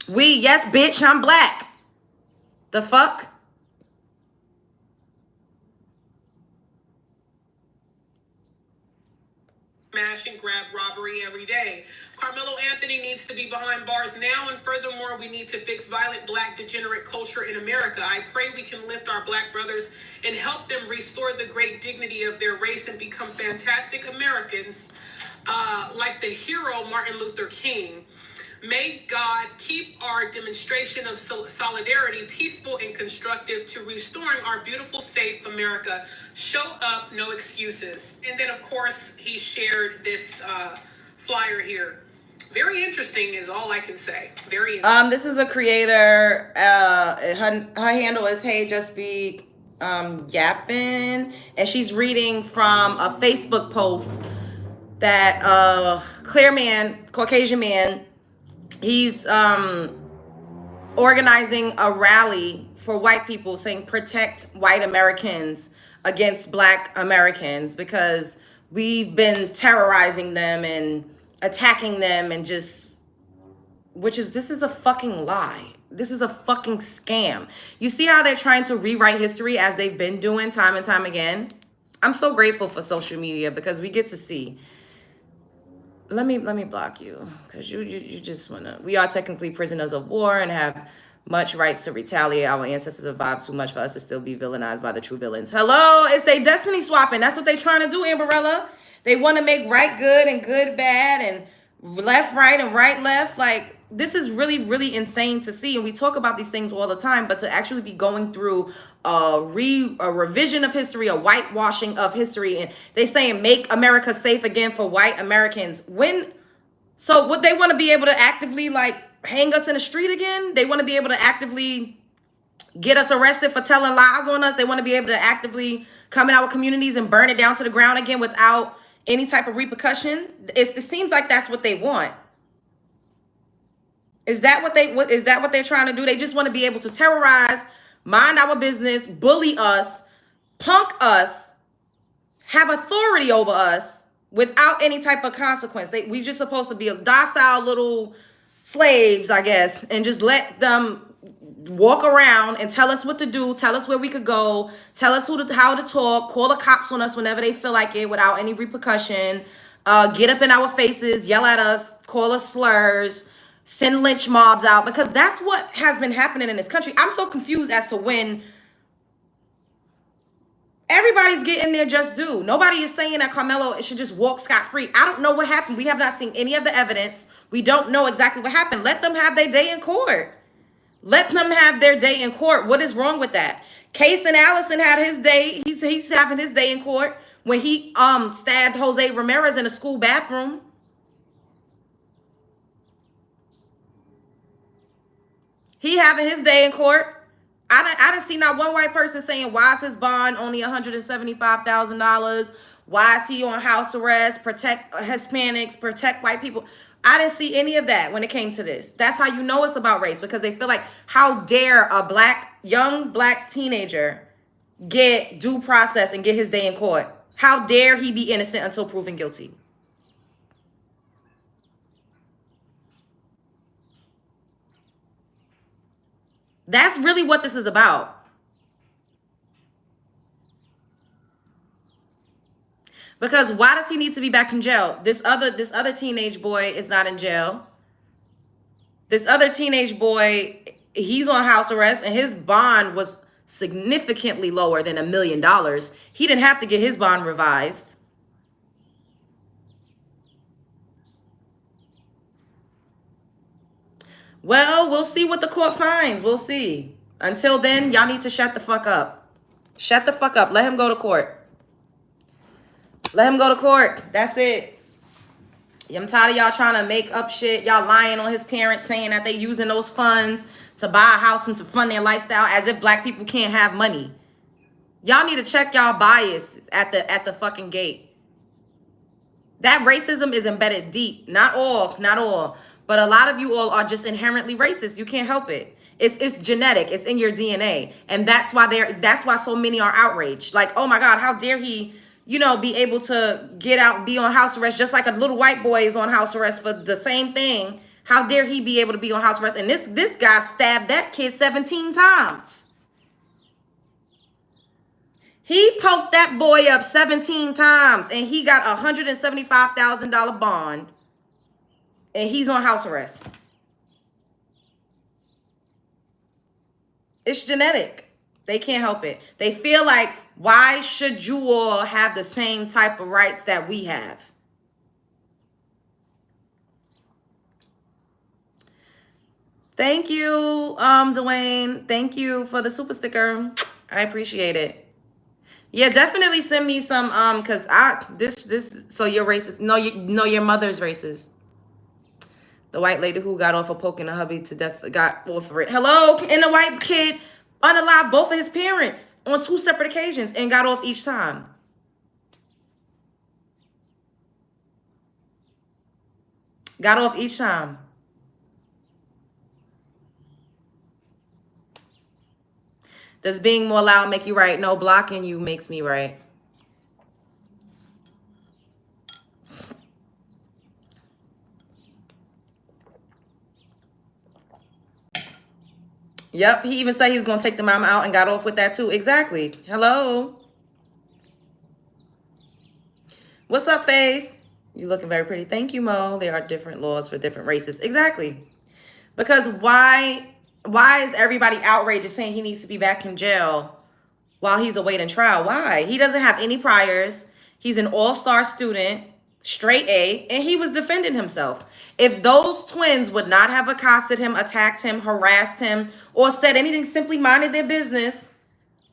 Yes, bitch, I'm black. The fuck? Smash and grab robbery every day. Karmelo Anthony needs to be behind bars now, and furthermore, we need to fix violent black degenerate culture in America. I pray we can lift our black brothers and help them restore the great dignity of their race and become fantastic Americans, like the hero Martin Luther King. May God keep our demonstration of solidarity peaceful and constructive to restoring our beautiful, safe America. Show up, no excuses. And then, of course, he shared this flyer here. Very interesting is all I can say. Very interesting. This is a creator. Her handle is Hey Just Be Yappin', and she's reading from a Facebook post that clear man, Caucasian man, he's organizing a rally for white people saying protect white Americans against black Americans because we've been terrorizing them and attacking them and just, this is a fucking lie. This is a fucking scam. You see how they're trying to rewrite history as they've been doing time and time again? I'm so grateful for social media because we get to see. Let me block you because you just wanna. We are technically prisoners of war and have much rights to retaliate. Our ancestors survived too much for us to still be villainized by the true villains. Hello, it's they destiny swapping. That's what they trying to do, Amberella. They want to make right good and good bad and left right and right left. Like, this is really, really insane to see. And we talk about these things all the time, but to actually be going through a revision of history, a whitewashing of history, and they saying make America safe again for white Americans. So would they want to be able to actively like hang us in the street again? They want to be able to actively get us arrested for telling lies on us. They want to be able to actively come in our communities and burn it down to the ground again without any type of repercussion. It seems like that's what they want. Is that what they're trying to do? They just want to be able to terrorize, mind our business, bully us, punk us, have authority over us without any type of consequence. We just supposed to be a docile little slaves, I guess, and just let them walk around and tell us what to do, tell us where we could go, tell us how to talk, call the cops on us whenever they feel like it without any repercussion, get up in our faces, yell at us, call us slurs, send lynch mobs out, because that's what has been happening in this country. I'm so confused as to when everybody's getting their just due. Nobody is saying that Karmelo should just walk scot-free. I don't know what happened. We have not seen any of the evidence. We don't know exactly what happened. Let them have their day in court. Let them have their day in court. What is wrong with that? Case and Allison had his day. He's having his day in court when he stabbed Jose Ramirez in a school bathroom. He having his day in court. I didn't see not one white person saying, why is his bond only $175,000? Why is he on house arrest? Protect Hispanics, protect white people. I didn't see any of that when it came to this. That's how you know it's about race, because they feel like, how dare a young black teenager get due process and get his day in court? How dare he be innocent until proven guilty? That's really what this is about. Because why does he need to be back in jail? This other teenage boy is not in jail. This other teenage boy, he's on house arrest, and his bond was significantly lower than $1 million. He didn't have to get his bond revised. Well, we'll see what the court finds. We'll see. Until then, y'all need to shut the fuck up. Shut the fuck up. Let him go to court. Let him go to court. That's it. I'm tired of y'all trying to make up shit. Y'all lying on his parents, saying that they using those funds to buy a house and to fund their lifestyle, as if black people can't have money. Y'all need to check y'all biases at the fucking gate. That racism is embedded deep. Not all. But a lot of you all are just inherently racist. You can't help it. It's genetic. It's in your DNA. And that's why so many are outraged. Like, oh my God, how dare he, be able to get out, be on house arrest, just like a little white boy is on house arrest for the same thing. How dare he be able to be on house arrest? And this guy stabbed that kid 17 times. He poked that boy up 17 times, and he got a $175,000 bond, and he's on house arrest. It's genetic. They can't help it. They feel like, why should you all have the same type of rights that we have? Thank you, Dwayne. Thank you for the super sticker. I appreciate it. Yeah, definitely send me some, cause so you're racist. No, your mother's racist. The white lady who got off for poking a hubby to death got off for it. Hello? And the white kid unalived both of his parents on 2 separate occasions and got off each time. Got off each time. Does being more loud make you right? No, blocking you makes me right. Yep, he even said he was going to take the mama out and got off with that too. Exactly. Hello. What's up, Faith? You looking very pretty. Thank you, Mo. There are different laws for different races. Exactly. Because why is everybody outraged saying he needs to be back in jail while he's awaiting trial? Why? He doesn't have any priors. He's an all-star student, straight A, and he was defending himself. If those twins would not have accosted him, attacked him, harassed him, or said anything, simply minded their business,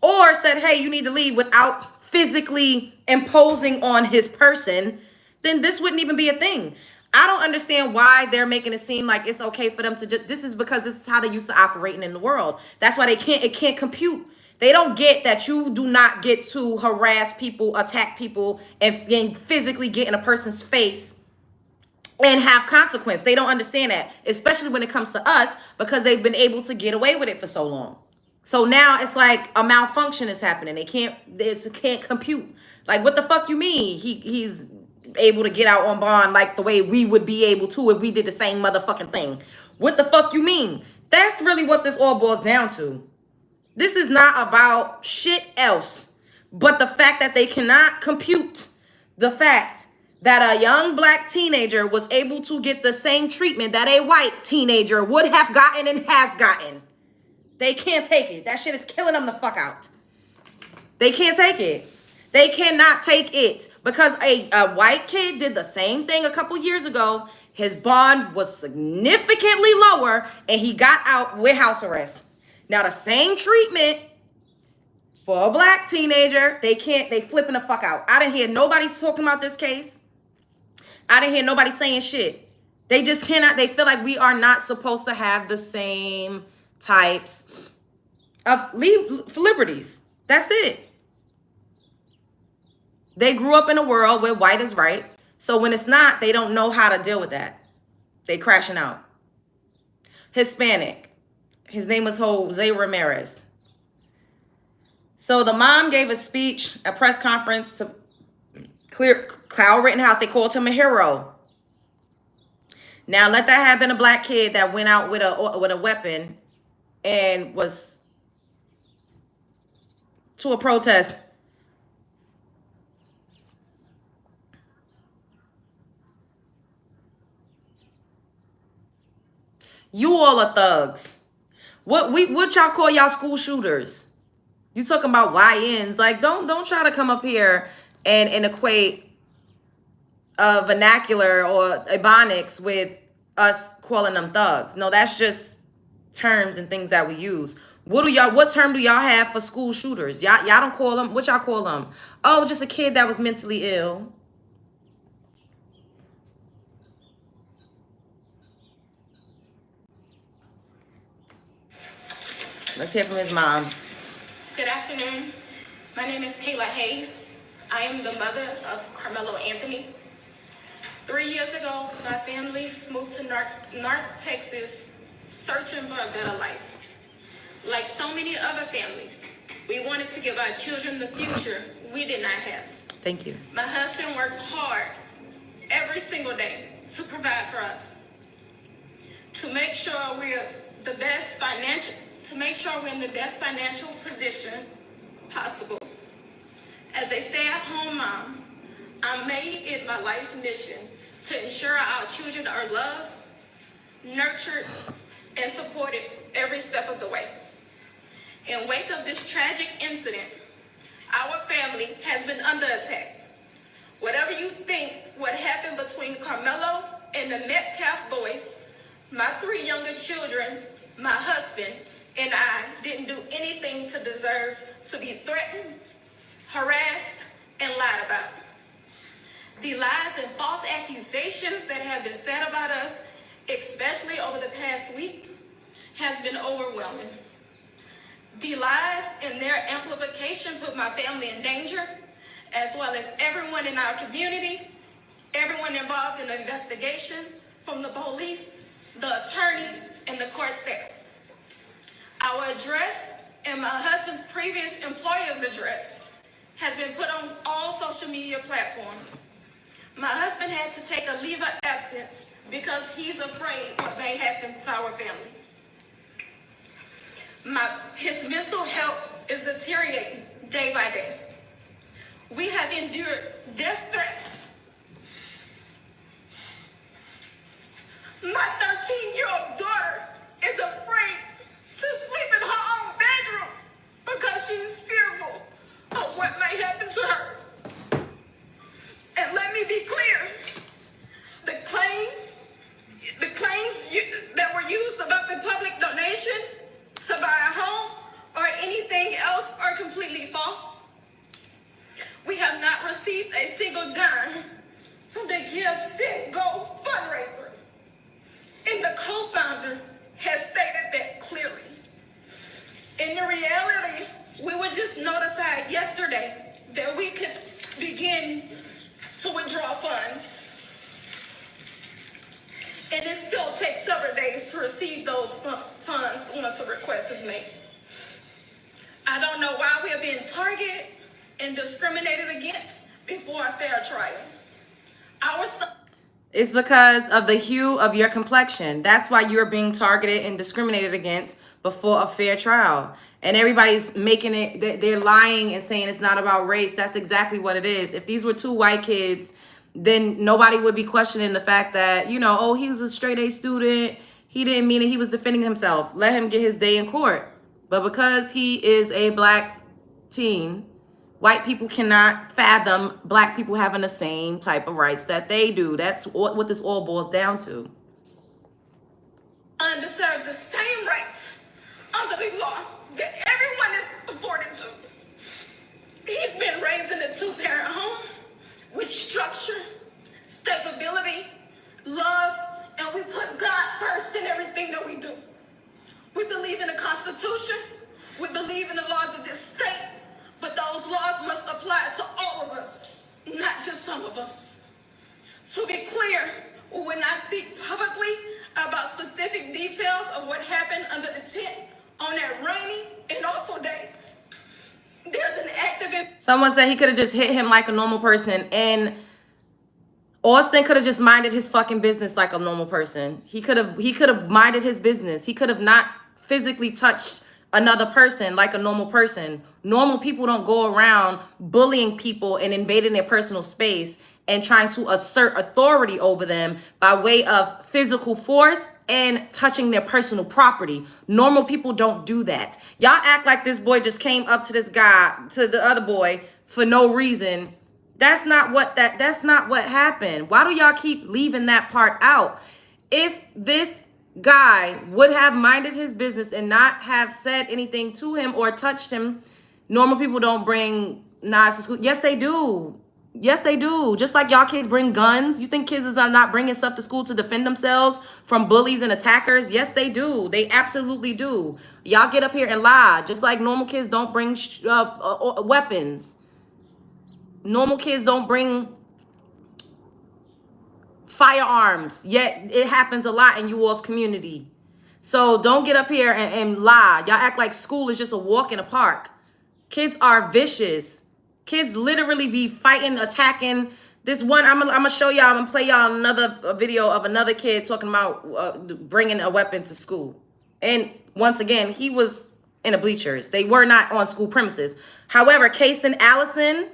or said, hey, you need to leave without physically imposing on his person, then this wouldn't even be a thing. I don't understand why they're making it seem like it's okay for them to just, this is because this is how they used to operating in the world. That's why it can't compute. They don't get that you do not get to harass people, attack people, and physically get in a person's face and have consequence. They don't understand that, especially when it comes to us, because they've been able to get away with it for so long. So now it's like a malfunction is happening. They can't compute. Like, what the fuck you mean? He's able to get out on bond like the way we would be able to if we did the same motherfucking thing. What the fuck you mean? That's really what this all boils down to. This is not about shit else but the fact that they cannot compute the fact that a young black teenager was able to get the same treatment that a white teenager would have gotten and has gotten. They can't take it. That shit is killing them the fuck out. They can't take it. They cannot take it because a white kid did the same thing a couple years ago. His bond was significantly lower and he got out with house arrest. Now the same treatment for a black teenager, they flipping the fuck out. I didn't hear nobody talking about this case. I didn't hear nobody saying shit. They just cannot, they feel like we are not supposed to have the same types of liberties. That's it. They grew up in a world where white is right. So when it's not, they don't know how to deal with that. They crashing out. Hispanic. His name was Jose Ramirez. So the mom gave a speech, a press conference to clear Kyle Rittenhouse. They called him a hero. Now let that have been a black kid that went out with a weapon and was to a protest. You all are thugs. What y'all call y'all school shooters? You talking about YNs? Like don't try to come up here and equate vernacular or ebonics with us calling them thugs. No, that's just terms and things that we use. What term do y'all have for school shooters? Y'all don't call them, what y'all call them? Oh, just a kid that was mentally ill. Let's hear from his mom. Good afternoon. My name is Kayla Hayes. I am the mother of Karmelo Anthony. 3 years ago, my family moved to North Texas searching for a better life. Like so many other families, we wanted to give our children the future we did not have. Thank you. My husband works hard every single day to provide for us, to make sure we're in the best financial position possible. As a stay-at-home mom, I made it my life's mission to ensure our children are loved, nurtured, and supported every step of the way. In wake of this tragic incident, our family has been under attack. Whatever you think what happened between Karmelo and the Metcalf boys, my 3 younger children, my husband, and I didn't do anything to deserve to be threatened, harassed, and lied about. The lies and false accusations that have been said about us especially over the past week, has been overwhelming. The lies and their amplification put my family in danger, as well as everyone in our community, everyone involved in the investigation, from the police, the attorneys, and the court staff. Our address and my husband's previous employer's address has been put on all social media platforms. My husband had to take a leave of absence because he's afraid what may happen to our family. His mental health is deteriorating day by day. We have endured death threats. My 13-year-old daughter is afraid to sleep in her own bedroom because she's fearful of what may happen to her. And let me be clear, the claims that were used about the public donation to buy a home or anything else are completely false. We have not received a single dime from the Give, Send, Go fundraiser. And the co-founder has stated that clearly. In the reality, we were just notified yesterday that we could begin to withdraw funds. And it still takes several days to receive those funds once a request is made. I don't know why we are being targeted and discriminated against before a fair trial. It's because of the hue of your complexion. That's why you're being targeted and discriminated against before a fair trial. And everybody's making it, they're lying and saying it's not about race. That's exactly what it is. If these were two white kids, then nobody would be questioning the fact that, you know, oh, he was a straight A student. He didn't mean it. He was defending himself. Let him get his day in court. But because he is a black teen, white people cannot fathom black people having the same type of rights that they do. That's what this all boils down to. Deserve the same rights under the law that everyone is afforded to. He's been raised in a two-parent home with structure, stability, love, and we put God first in everything that we do. We believe in the Constitution. We believe in the laws of this state. But those laws must apply to all of us, not just some of us. To be clear, when I speak publicly about specific details of what happened under the tent on that rainy and awful day, there's an active... Someone said he could have just hit him like a normal person, and Austin could have just minded his fucking business like a normal person. He could have minded his business. He could have not physically touched another person like a normal person. Normal people don't go around bullying people and invading their personal space and trying to assert authority over them by way of physical force and touching their personal property. Normal people don't do that. Y'all act like this boy just came up to this guy, to the other boy, for no reason. That's not what happened. Why do y'all keep leaving that part out? If this guy would have minded his business and not have said anything to him or touched him, normal people don't bring knives to school. Yes, they do. Yes, they do. Just like y'all kids bring guns. You think kids are not bringing stuff to school to defend themselves from bullies and attackers? Yes, they do. They absolutely do. Y'all get up here and lie. Just like normal kids don't bring weapons. Normal kids don't bring firearms, yet it happens a lot in you all's community. So don't get up here and lie. Y'all act like school is just a walk in a park. Kids are vicious. Kids literally be fighting, attacking. This one, I'm gonna show y'all, I'm gonna play y'all another video of another kid talking about bringing a weapon to school. And once again, he was in the bleachers. They were not on school premises. However, Kason Allison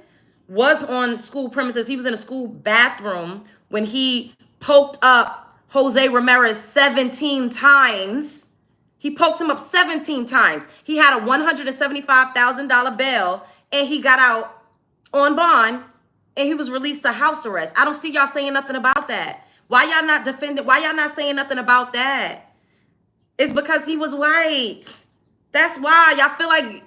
was on school premises. He was in a school bathroom when he poked up Jose Ramirez 17 times. He poked him up 17 times. He had a $175,000 bail, and he got out on bond, and he was released to house arrest. I don't see y'all saying nothing about that. Why y'all not defending? Why y'all not saying nothing about that? It's because he was white. That's why y'all feel like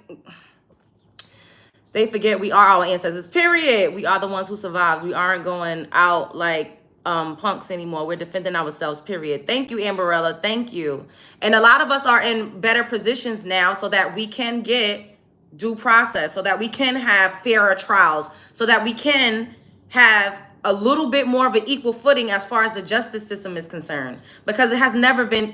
they forget we are our ancestors, period. We are the ones who survived. We aren't going out like punks anymore. We're defending ourselves, period. Thank you, Amberella. Thank you. And a lot of us are in better positions now so that we can get due process, so that we can have fairer trials, so that we can have a little bit more of an equal footing as far as the justice system is concerned, because it has never been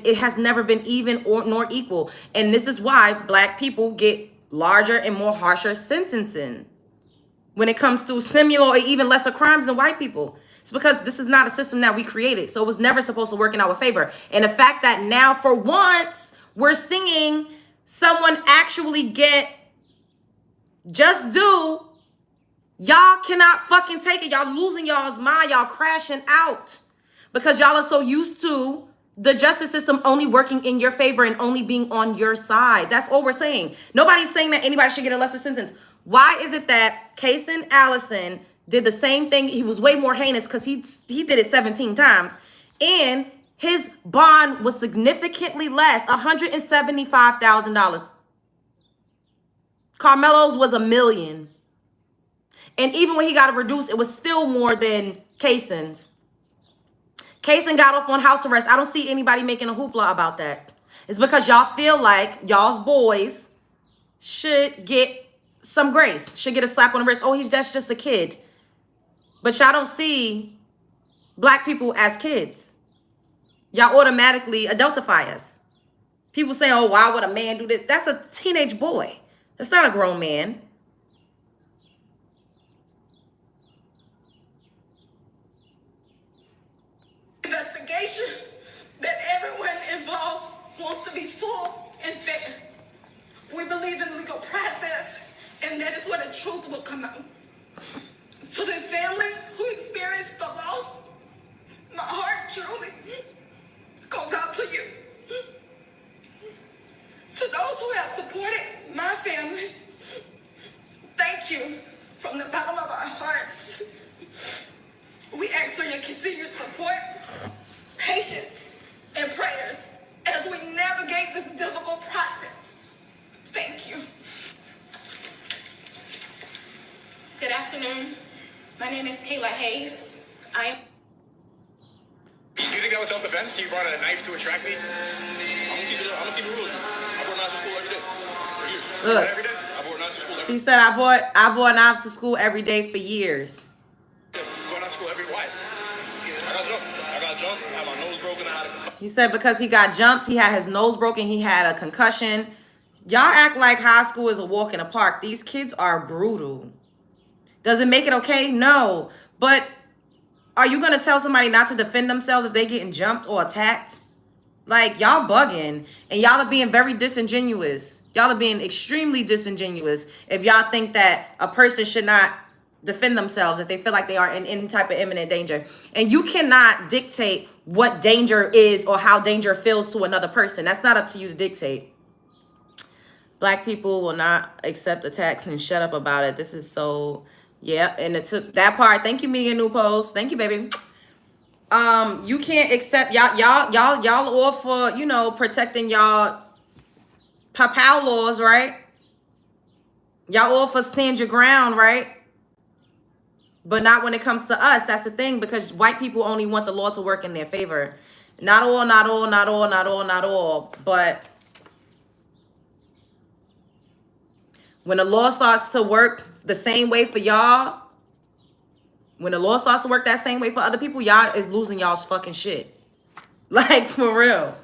even or nor equal. And this is why Black people get larger and more harsher sentencing when it comes to similar or even lesser crimes than white people. It's because this is not a system that we created. So it was never supposed to work in our favor. And the fact that now for once we're seeing someone actually get just due, y'all cannot fucking take it. Y'all losing y'all's mind. Y'all crashing out because y'all are so used to the justice system only working in your favor and only being on your side. That's all we're saying. Nobody's saying that anybody should get a lesser sentence. Why is it that Kason Allison did the same thing? He was way more heinous because he did it 17 times. And his bond was significantly less, $175,000. Karmelo's was $1 million. And even when he got it reduced, it was still more than Kason's. Kason got off on house arrest. I don't see anybody making a hoopla about that. It's because y'all feel like y'all's boys should get some grace, should get a slap on the wrist. Oh, that's just a kid. But y'all don't see Black people as kids. Y'all automatically adultify us. People say, oh, why would a man do this? That's a teenage boy. That's not a grown man. Investigation that everyone involved wants to be full and fair. We believe in legal process, and that is where the truth will come out. For the family who experienced the loss, my heart truly goes out to you. To those who have supported my family, thank you from the bottom of our hearts. We ask for your continued support, patience, and prayers as we navigate this difficult process. Thank you. Good afternoon. My name is Kayla Hayes. Do you think that was self-defense? You brought a knife to a track meet? I'm gonna keep it real. I brought knives to school every day for years. Look, Every day? I brought knives to school every day. he said I bought knives to school every day for years. Going to school every why? I got jumped. I had my nose broken. He said because he got jumped, he had his nose broken, he had a concussion. Y'all act like high school is a walk in the park. These kids are brutal. Does it make it okay? No. But are you going to tell somebody not to defend themselves if they getting jumped or attacked? Like, y'all bugging. And y'all are being very disingenuous. Y'all are being extremely disingenuous if y'all think that a person should not defend themselves if they feel like they are in any type of imminent danger. And you cannot dictate what danger is or how danger feels to another person. That's not up to you to dictate. Black people will not accept attacks and shut up about it. This is so... Yeah, and it took that part. Thank you, Media New Post. Thank you, baby. You can't accept y'all all for, you know, protecting y'all pow laws, right? Y'all all for stand your ground, right? But not when it comes to us. That's the thing, because white people only want the law to work in their favor. Not all, not all, not all, not all, not all. But when the law starts to work the same way for y'all, when the law starts to work that same way for other people, y'all is losing y'all's fucking shit. Like, for real.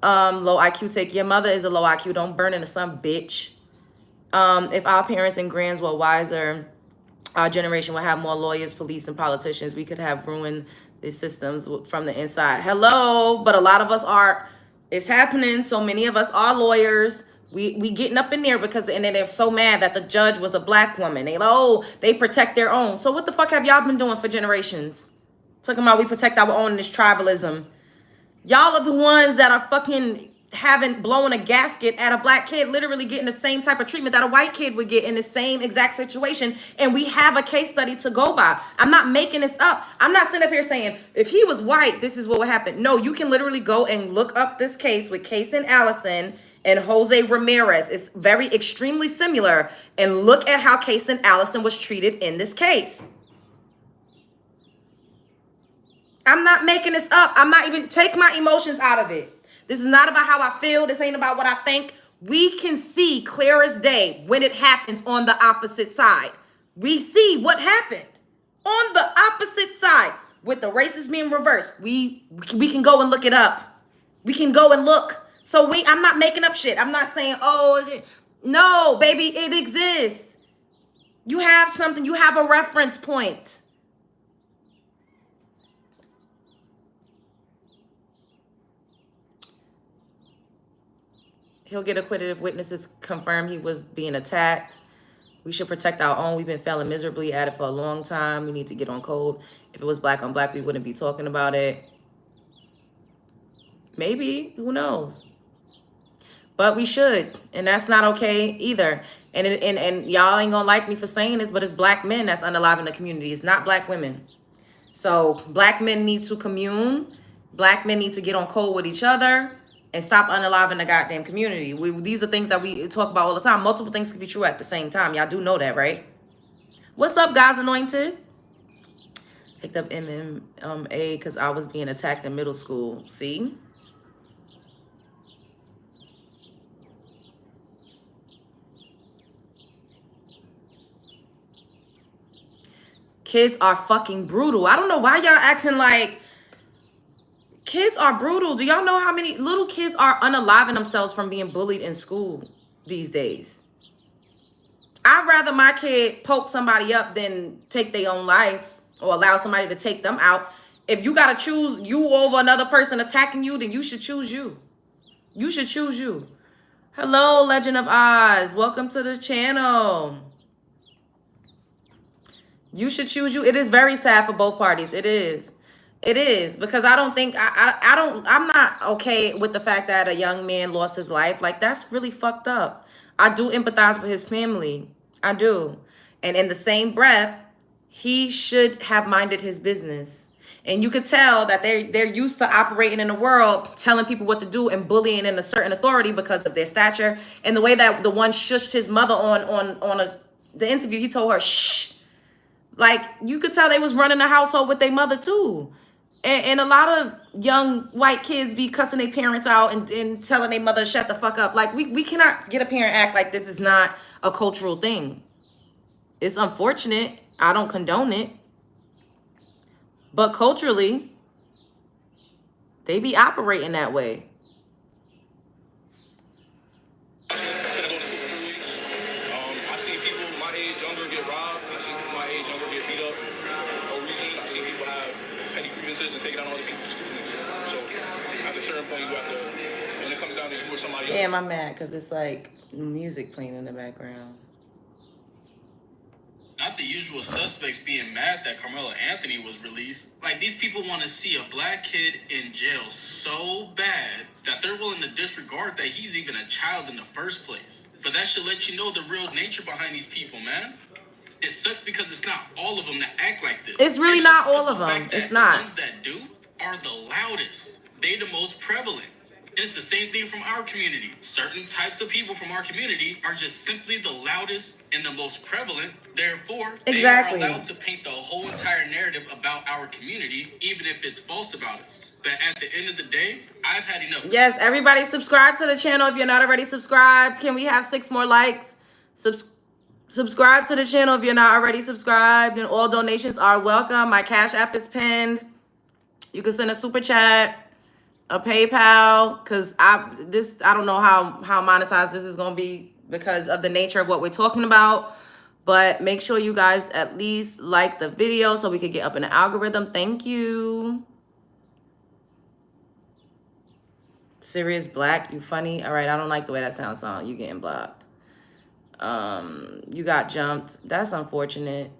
Low IQ take. Your mother is a low IQ. Don't burn in the sun, bitch. If our parents and grands were wiser, our generation would have more lawyers, police, and politicians. We could have ruined the systems from the inside. Hello, but a lot of us are. It's happening. So many of us are lawyers. We getting up in there because, and then they're so mad that the judge was a Black woman. They protect their own. So what the fuck have y'all been doing for generations? Talking about we protect our own in this tribalism. Y'all are the ones that are fucking blowing a gasket at a Black kid, literally getting the same type of treatment that a white kid would get in the same exact situation. And we have a case study to go by. I'm not making this up. I'm not sitting up here saying, if he was white, this is what would happen. No, you can literally go and look up this case with Kason Allison and Jose Ramirez. It's very extremely similar. And look at how Kason Allison was treated in this case. I'm not making this up. I'm not even, take my emotions out of it. This is not about how I feel. This ain't about what I think. We can see clear as day when it happens on the opposite side. We see what happened on the opposite side with the races being reversed. We can go and look it up. We can go and look. So I'm not making up shit. I'm not saying, oh, no, baby, it exists. You have something. You have a reference point. He'll get acquitted if witnesses confirm he was being attacked. We should protect our own. We've been failing miserably at it for a long time. We need to get on code. If it was black on black, we wouldn't be talking about it. Maybe. Who knows? But we should. And that's not okay either. And y'all ain't gonna like me for saying this, but it's black men that's unaliving the community. It's not black women. So black men need to commune. Black men need to get on code with each other and stop unaliving the goddamn community. These are things that we talk about all the time. Multiple things can be true at the same time. Y'all do know that, right? What's up, God's Anointed? Picked up MMA because I was being attacked in middle school. See? Kids are fucking brutal. I don't know why y'all acting like kids are brutal. Do y'all know how many little kids are unaliving themselves from being bullied in school these days? I'd rather my kid poke somebody up than take their own life or allow somebody to take them out. If you got to choose you over another person attacking you, then you should choose you. You should choose you. Hello, Legend of Oz. Welcome to the channel. You should choose you. It is very sad for both parties. It is. It is, because I don't think I'm not okay with the fact that a young man lost his life. Like, that's really fucked up. I do empathize with his family. I do. And in the same breath, he should have minded his business. And you could tell that they're used to operating in the world, telling people what to do and bullying in a certain authority because of their stature. And the way that the one shushed his mother on the interview, he told her, shh. Like, you could tell they was running the household with their mother too. And a lot of young white kids be cussing their parents out and telling their mother, shut the fuck up. Like, we cannot get up here and act like this is not a cultural thing. It's unfortunate. I don't condone it. But culturally, they be operating that way. I've seen people my age younger get robbed. I've seen people my age younger get beat up for no reason. I've seen people have petty grievances and take it out on other people. So at a certain point, you have to, when it comes down to you or somebody else. Damn, I'm mad because it's like music playing in the background. Not the usual suspects being mad that Karmelo Anthony was released. Like, these people want to see a black kid in jail so bad that they're willing to disregard that he's even a child in the first place. But that should let you know the real nature behind these people, man. It sucks because it's not all of them that act like this. It's really not all of them. It's not. The ones that do are the loudest. They the most prevalent. It's the same thing from our community. Certain types of people from our community are just simply the loudest and the most prevalent. Therefore, they are allowed to paint the whole entire narrative about our community, even if it's false about us. But at the end of the day, I've had enough. Yes, everybody subscribe to the channel if you're not already subscribed. Can we have 6 more likes? Subscribe to the channel if you're not already subscribed, and all donations are welcome. My Cash App is pinned. You can send a super chat, a PayPal, because I don't know how monetized this is gonna be because of the nature of what we're talking about. But make sure you guys at least like the video so we can get up in the algorithm. Thank you. Serious Black, you funny. All right, I don't like the way that sounds. You getting blocked. You got jumped. That's unfortunate.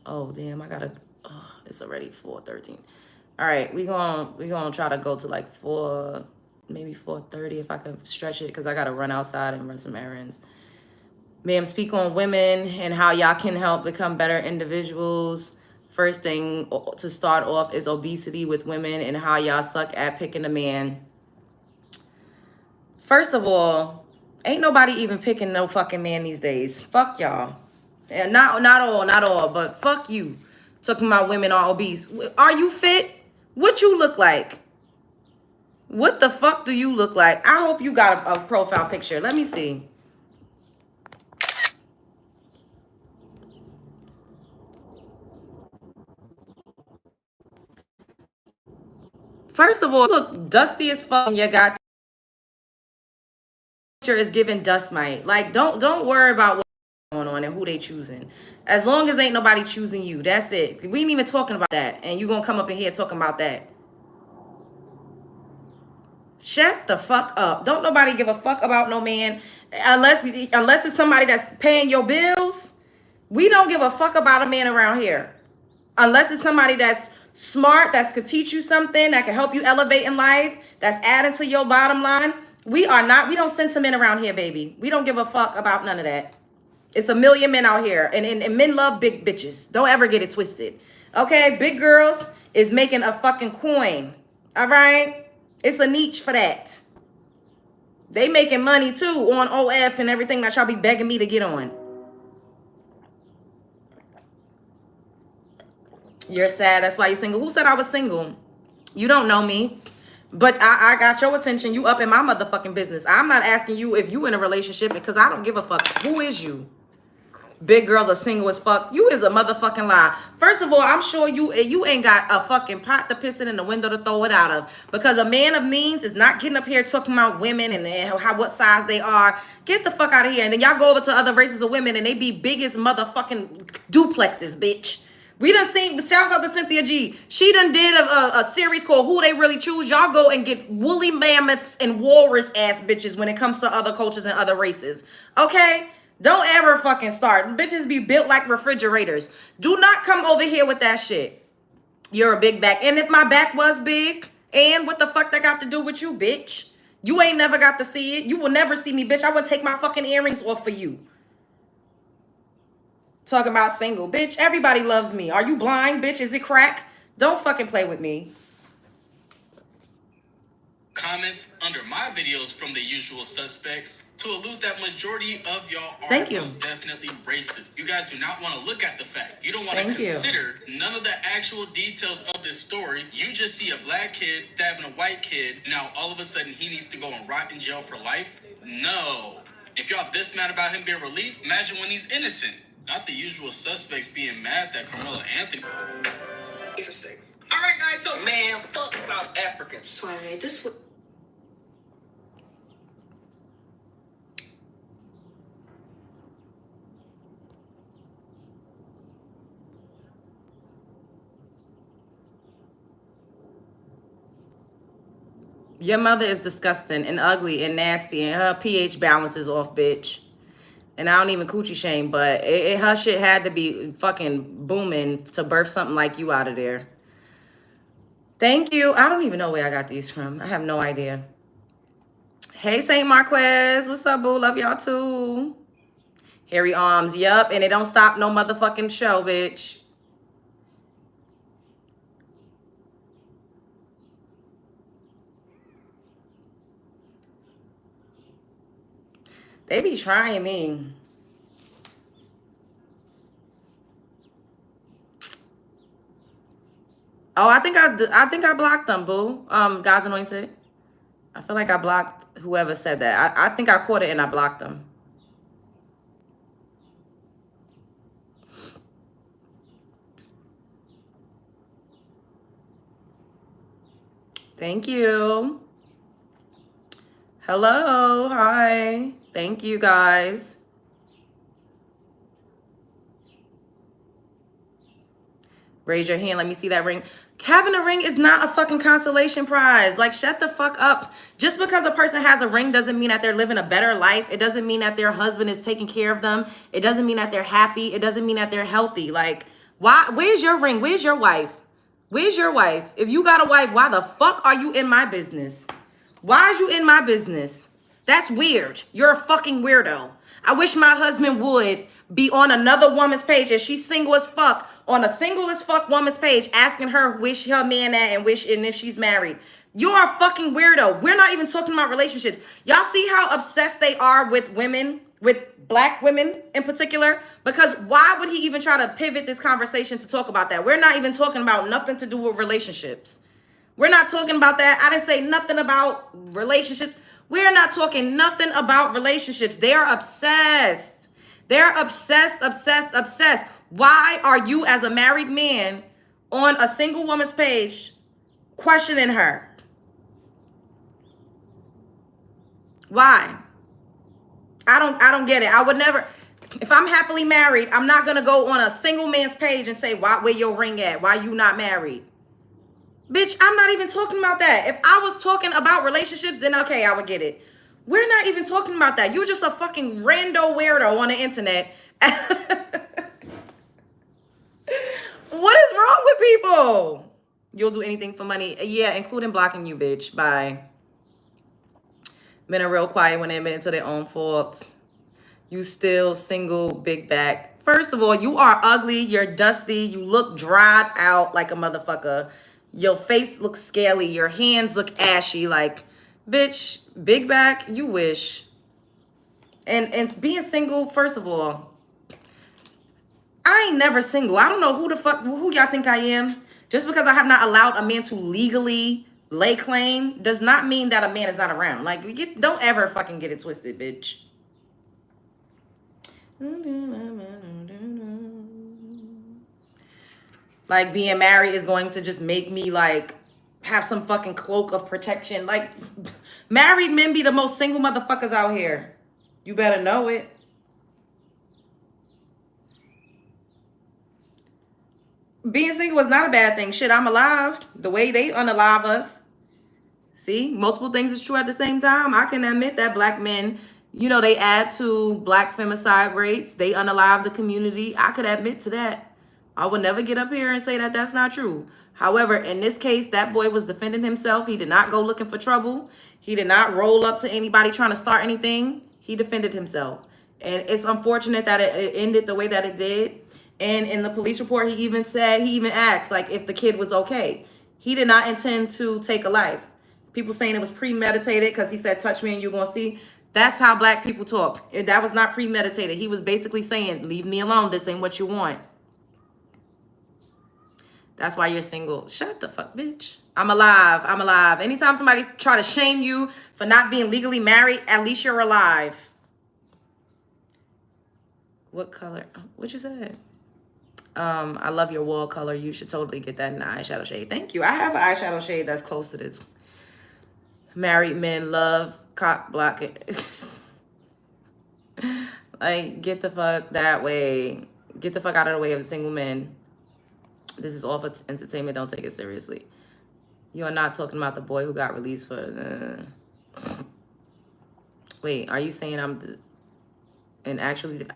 Oh damn, I gotta. Oh, it's already 4:13. All right, we gonna try to go to like 4, maybe 4:30 if I can stretch it, because I gotta run outside and run some errands. Ma'am, speak on women and how y'all can help become better individuals. First thing to start off is obesity with women and how y'all suck at picking a man. First of all, ain't nobody even picking no fucking man these days. Fuck y'all. And not all, but fuck you. Talking about women are obese. Are you fit? What you look like? What the fuck do you look like? I hope you got a profile picture. Let me see. First of all, you look dusty as fuck. You got picture is giving dust mite. Like, don't worry about what's going on and who they choosing. As long as ain't nobody choosing you, that's it. We ain't even talking about that, and you gonna come up in here talking about that. Shut the fuck up. Don't nobody give a fuck about no man unless it's somebody that's paying your bills. We don't give a fuck about a man around here. Unless it's somebody that's smart, that could teach you something, that can help you elevate in life, that's adding to your bottom line. We don't send some men around here, baby. We don't give a fuck about none of that. It's a million men out here, and men love big bitches. Don't ever get it twisted. Okay, big girls is making a fucking coin. All right? It's a niche for that. They making money too on OF and everything that y'all be begging me to get on. You're sad. That's why you're single. Who said I was single? You don't know me. But I got your attention. You up in my motherfucking business. I'm not asking you if you in a relationship because I don't give a fuck. Who is you? Big girls are single as fuck. You is a motherfucking lie. First of all, I'm sure you ain't got a fucking pot to piss it in the window to throw it out of. Because a man of means is not getting up here talking about women and what size they are. Get the fuck out of here. And then y'all go over to other races of women and they be biggest motherfucking duplexes, bitch. We done seen, shouts out to Cynthia G. She done did a series called Who They Really Choose. Y'all go and get woolly mammoths and walrus ass bitches when it comes to other cultures and other races. Okay? Don't ever fucking start. Bitches be built like refrigerators. Do not come over here with that shit. You're a big back. And if my back was big, and what the fuck that got to do with you, bitch? You ain't never got to see it. You will never see me, bitch. I would take my fucking earrings off for you. Talking about single. Bitch, everybody loves me. Are you blind, bitch? Is it crack? Don't fucking play with me. Comments under my videos from the usual suspects to allude that majority of y'all are most definitely racist. You guys do not want to look at the fact. You don't want to consider none of the actual details of this story. You just see a black kid stabbing a white kid. Now all of a sudden he needs to go and rot in jail for life? No. If y'all this mad about him being released, imagine when he's innocent. Not the usual suspects being mad that Karmelo Anthony. Interesting. All right, guys. So, man, fuck South Africans. So I made this. Your mother is disgusting and ugly and nasty, and her pH balance is off, bitch. And I don't even coochie shame, but her shit had to be fucking booming to birth something like you out of there. Thank you. I don't even know where I got these from. I have no idea. Hey, St. Marquez. What's up, boo? Love y'all too. Hairy arms. Yup. And it don't stop no motherfucking show, bitch. They be trying me. Oh, I think I blocked them, boo. God's anointed. I feel like I blocked whoever said that. I think I caught it and I blocked them. Thank you. Hello. Hi. Thank you, guys. Raise your hand. Let me see that ring. Having a ring is not a fucking consolation prize. Like, shut the fuck up. Just because a person has a ring doesn't mean that they're living a better life. It doesn't mean that their husband is taking care of them. It doesn't mean that they're happy. It doesn't mean that they're healthy. Like, why? Where's your ring? Where's your wife? Where's your wife? If you got a wife, why the fuck are you in my business? Why are you in my business? That's weird. You're a fucking weirdo. I wish my husband would be on another woman's page if she's single as fuck, on a single as fuck woman's page, asking her where her man at and if she's married. You're a fucking weirdo. We're not even talking about relationships. Y'all see how obsessed they are with women with black women in particular, because why would he even try to pivot this conversation to talk about that? We're not even talking about nothing to do with relationships. We're not talking about that. I didn't say nothing about relationships. We're not talking nothing about relationships. They are obsessed. They're obsessed, obsessed, obsessed. Why are you, as a married man, on a single woman's page questioning her? Why? I don't get it. I would never, if I'm happily married, I'm not gonna go on a single man's page and say, why, where your ring at? Why you not married? Bitch, I'm not even talking about that. If I was talking about relationships, then okay, I would get it. We're not even talking about that. You're just a fucking rando weirdo on the internet. What is wrong with people? You'll do anything for money. Yeah, including blocking you, bitch. Bye. Men are real quiet when they admit to their own faults. You still single, big back. First of all, you are ugly. You're dusty. You look dried out like a motherfucker. Your face looks scaly. Your hands look ashy. Like, bitch, big back, you wish. And being single, first of all, I ain't never single. I don't know who y'all think I am. Just because I have not allowed a man to legally lay claim does not mean that a man is not around. Like, don't ever fucking get it twisted, bitch. Like, being married is going to just make me, like, have some fucking cloak of protection. Like, married men be the most single motherfuckers out here. You better know it. Being single is not a bad thing. Shit, I'm alive. The way they unalive us. See, multiple things is true at the same time. I can admit that black men, you know, they add to black femicide rates. They unalive the community. I could admit to that. I would never get up here and say that that's not true. However, in this case, that boy was defending himself. He did not go looking for trouble. He did not roll up to anybody trying to start anything. He defended himself. And it's unfortunate that it ended the way that it did. And in the police report, he even asked, like, if the kid was okay. He did not intend to take a life. People saying it was premeditated because he said, touch me and you're going to see. That's how black people talk. That was not premeditated. He was basically saying, leave me alone. This ain't what you want. That's why you're single. Shut the fuck, bitch. I'm alive. I'm alive. Anytime somebody try to shame you for not being legally married, at least you're alive. What color? What you said? I love your wall color. You should totally get that in the eyeshadow shade. Thank you. I have an eyeshadow shade that's close to this. Married men love cock blocking. Like, get the fuck that way. Get the fuck out of the way of the single men. This is all for entertainment. Don't take it seriously. You are not talking about the boy who got released for... Wait, are you saying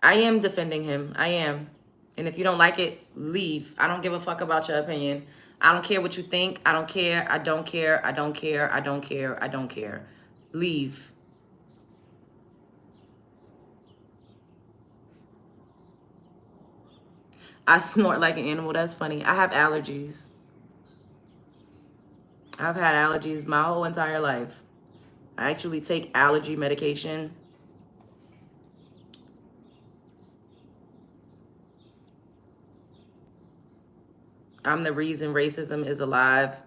I am defending him. I am. And if you don't like it, leave. I don't give a fuck about your opinion. I don't care what you think. I don't care. I don't care. I don't care. I don't care. I don't care. Leave. I snort like an animal. That's funny. I have allergies. I've had allergies my whole entire life. I actually take allergy medication. I'm the reason racism is alive.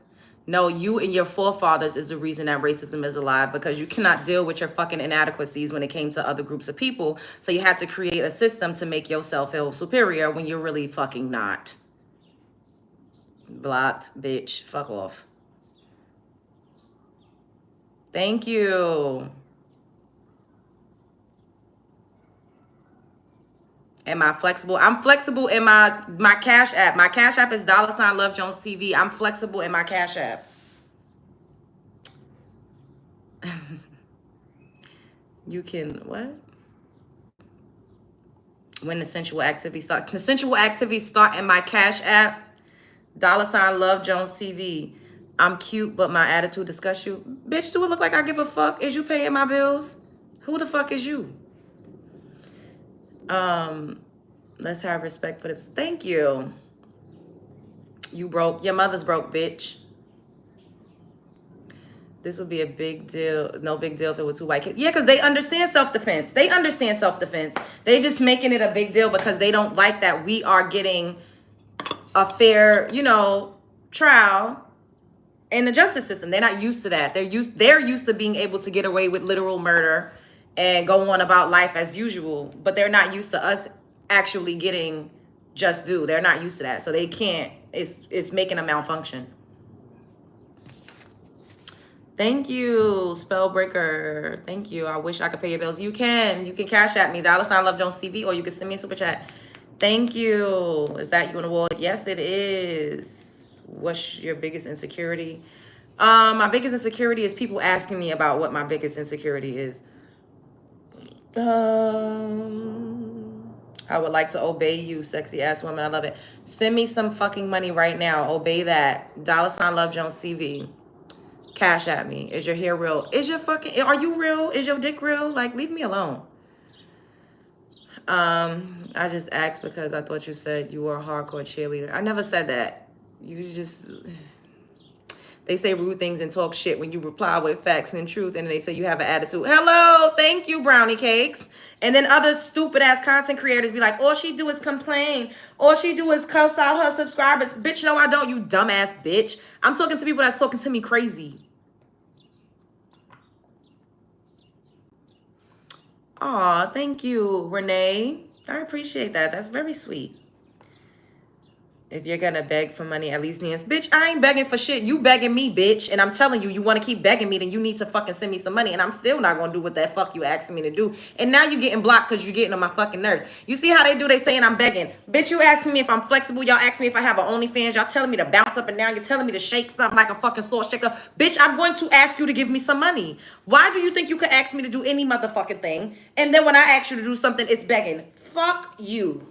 No, you and your forefathers is the reason that racism is alive, because you cannot deal with your fucking inadequacies when it came to other groups of people. So you had to create a system to make yourself feel superior when you're really fucking not. Blocked, bitch. Fuck off. Thank you. Am I flexible? I'm flexible in my Cash App. My Cash App is $Love Jones TV. I'm flexible in my Cash App. You can, what? When the sensual activity starts. The sensual activities start in my Cash App. $Love Jones TV. I'm cute, but my attitude disgusts you. Bitch, do it look like I give a fuck? Is you paying my bills? Who the fuck is you? Let's have respect for this. Thank you. You broke. Your mother's broke, bitch. This would be a big deal. No big deal if it was two white kids. Yeah, because they understand self-defense. They understand self-defense. They just making it a big deal because they don't like that we are getting a fair, you know, trial in the justice system. They're not used to that. They're used to being able to get away with literal murder and go on about life as usual. But they're not used to us actually getting just due. They're not used to that. So they can't. It's making a malfunction. Thank you, Spellbreaker. Thank you. I wish I could pay your bills. You can. You can cash at me, $ Love Jones CV, or you can send me a super chat. Thank you. Is that you an award? Yes, it is. What's your biggest insecurity? My biggest insecurity is people asking me about what my biggest insecurity is. I would like to obey you, sexy ass woman. I love it. Send me some fucking money right now. Obey that. $ Love Jones CV. Cash at me. Is your hair real? Is your fucking, are you real? Is your dick real? Like, leave me alone. I just asked because I thought you said you were a hardcore cheerleader. I never said that. You just, they say rude things and talk shit when you reply with facts and truth, and they say you have an attitude. Hello, thank you, brownie cakes. And then other stupid ass content creators be like, all she do is complain. All she do is cuss out her subscribers. Bitch, no, I don't, you dumbass bitch. I'm talking to people that's talking to me crazy. Aw, thank you, Renee. I appreciate that. That's very sweet. If you're gonna beg for money, at least dance. Bitch, I ain't begging for shit. You begging me, bitch. And I'm telling you, you want to keep begging me, then you need to fucking send me some money. And I'm still not gonna do what that fuck you asking me to do. And now you getting blocked because you're getting on my fucking nerves. You see how they do? They saying I'm begging. Bitch, you asking me if I'm flexible. Y'all asking me if I have an OnlyFans. Y'all telling me to bounce up and down. You're telling me to shake something like a fucking sore shaker. Bitch, I'm going to ask you to give me some money. Why do you think you could ask me to do any motherfucking thing? And then when I ask you to do something, it's begging. Fuck you.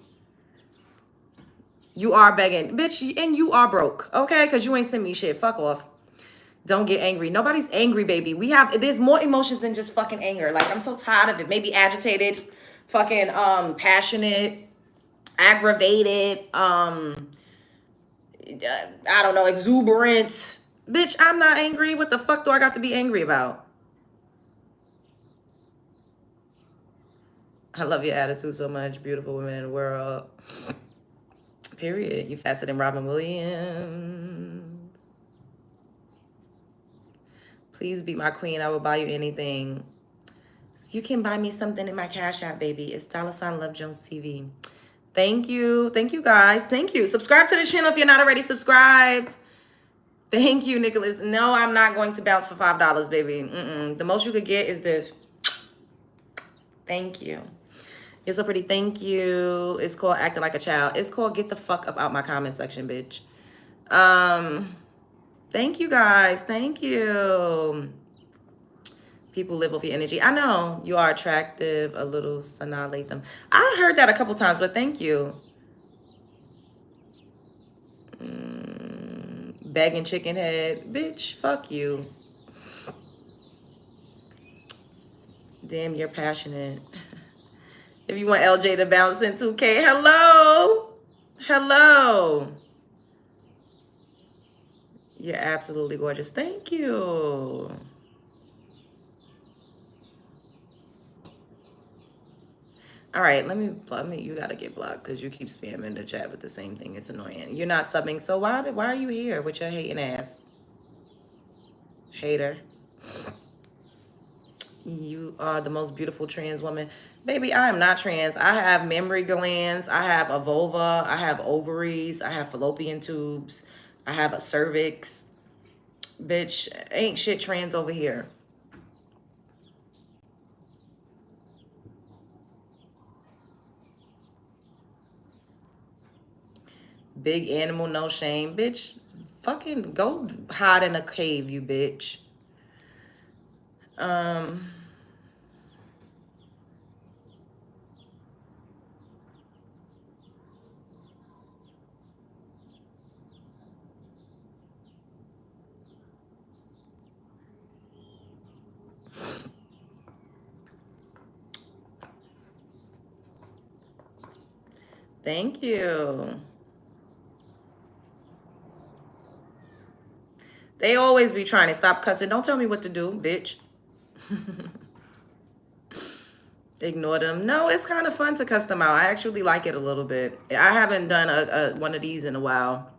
You are begging, bitch, and you are broke, okay? Because you ain't send me shit. Fuck off. Don't get angry. Nobody's angry, baby. There's more emotions than just fucking anger. Like, I'm so tired of it. Maybe agitated, fucking passionate, aggravated, I don't know, exuberant. Bitch, I'm not angry. What the fuck do I got to be angry about? I love your attitude so much. Beautiful women in the world. Period. You faster than Robin Williams. Please be my queen. I will buy you anything. You can buy me something in my Cash App, baby. It's $ Love Jones TV. Thank you. Thank you, guys. Thank you. Subscribe to the channel if you're not already subscribed. Thank you, Nicholas. No, I'm not going to bounce for $5, baby. The most you could get is this. Thank you. You're so pretty. Thank you. It's called acting like a child. It's called get the fuck up out my comment section, bitch. Thank you, guys. Thank you. People live off your energy. I know you are attractive. A little annihilate them. I heard that a couple times, but thank you. Begging chicken head. Bitch, fuck you. Damn, you're passionate. If you want LJ to bounce in 2K, hello. Hello. You're absolutely gorgeous. Thank you. All right, let me, you gotta get blocked because you keep spamming the chat with the same thing. It's annoying. You're not subbing, so why are you here with your hating ass? Hater. You are the most beautiful trans woman. Baby, I am not trans. I have mammary glands. I have a vulva. I have ovaries. I have fallopian tubes. I have a cervix. Bitch, ain't shit trans over here. Big animal, no shame. Bitch, fucking go hide in a cave, you bitch. Thank you. They always be trying to stop cussing. Don't tell me what to do, bitch. Ignore them. No, it's kind of fun to cuss them out. I actually like it a little bit. I haven't done a one of these in a while.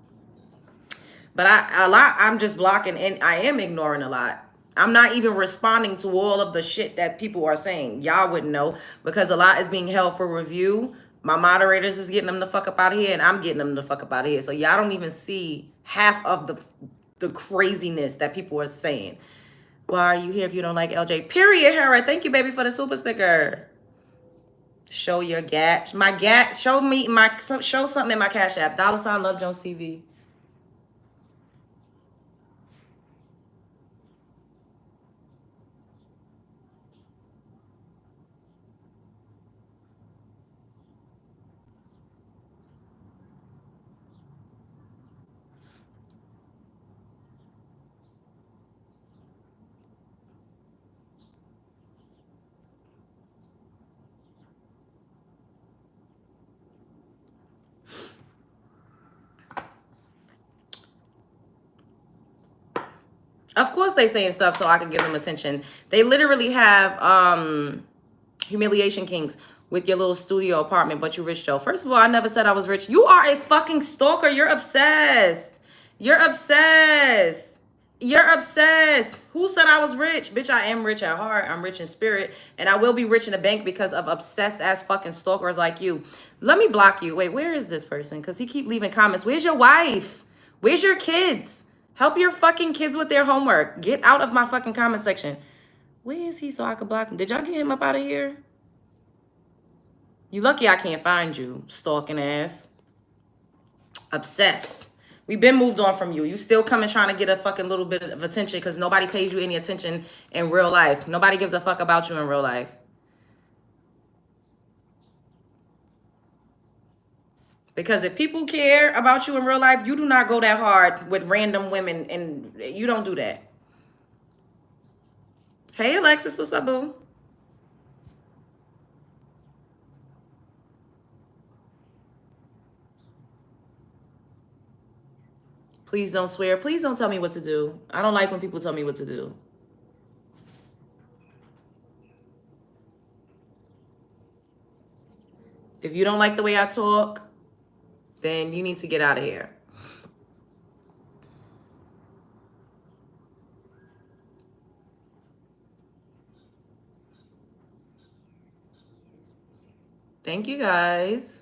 But I'm just blocking, and I am ignoring a lot. I'm not even responding to all of the shit that people are saying. Y'all wouldn't know because a lot is being held for review. My moderators is getting them the fuck up out of here, and I'm getting them the fuck up out of here. So y'all don't even see half of the craziness that people are saying. Why are you here if you don't like LJ? Period, Hera. Thank you, baby, for the super sticker. Show your gat. My gat. Show something in my Cash App. $ Love Jones TV. Of course they saying stuff so I can give them attention. They literally have humiliation kings with your little studio apartment, but you rich, Joe. First of all, I never said I was rich. You are a fucking stalker. You're obsessed. You're obsessed. You're obsessed. Who said I was rich? Bitch, I am rich at heart. I'm rich in spirit. And I will be rich in the bank because of obsessed ass fucking stalkers like you. Let me block you. Wait, where is this person? Because he keep leaving comments. Where's your wife? Where's your kids? Help your fucking kids with their homework. Get out of my fucking comment section. Where is he so I can block him? Did y'all get him up out of here? You lucky I can't find you, stalking ass. Obsessed. We've been moved on from you. You still coming trying to get a fucking little bit of attention because nobody pays you any attention in real life. Nobody gives a fuck about you in real life. Because if people care about you in real life, you do not go that hard with random women, and you don't do that. Hey, Alexis, what's up, boo? Please don't swear. Please don't tell me what to do. I don't like when people tell me what to do. If you don't like the way I talk, then you need to get out of here. Thank you, guys.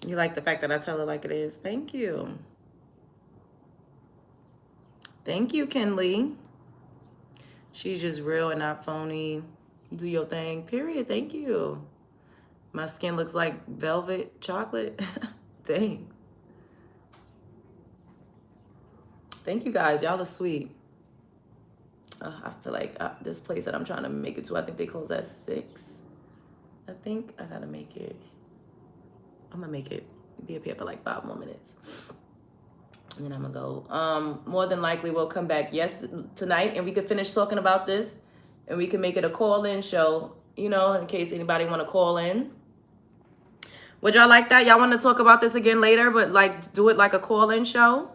You like the fact that I tell it like it is. Thank you. Thank you, Kenley. She's just real and not phony. Do your thing, period. Thank you. My skin looks like velvet chocolate. Thanks. Thank you, guys. Y'all are sweet. I feel like this place that I'm trying to make it to, I think they close at 6. I think I gotta make it. I'm gonna make it be up here for like 5 more minutes. And then I'm gonna go. More than likely we'll come back tonight, and we could finish talking about this, and we can make it a call-in show, you know, in case anybody want to call in. Would y'all like that? Y'all want to talk about this again later, but like do it like a call-in show?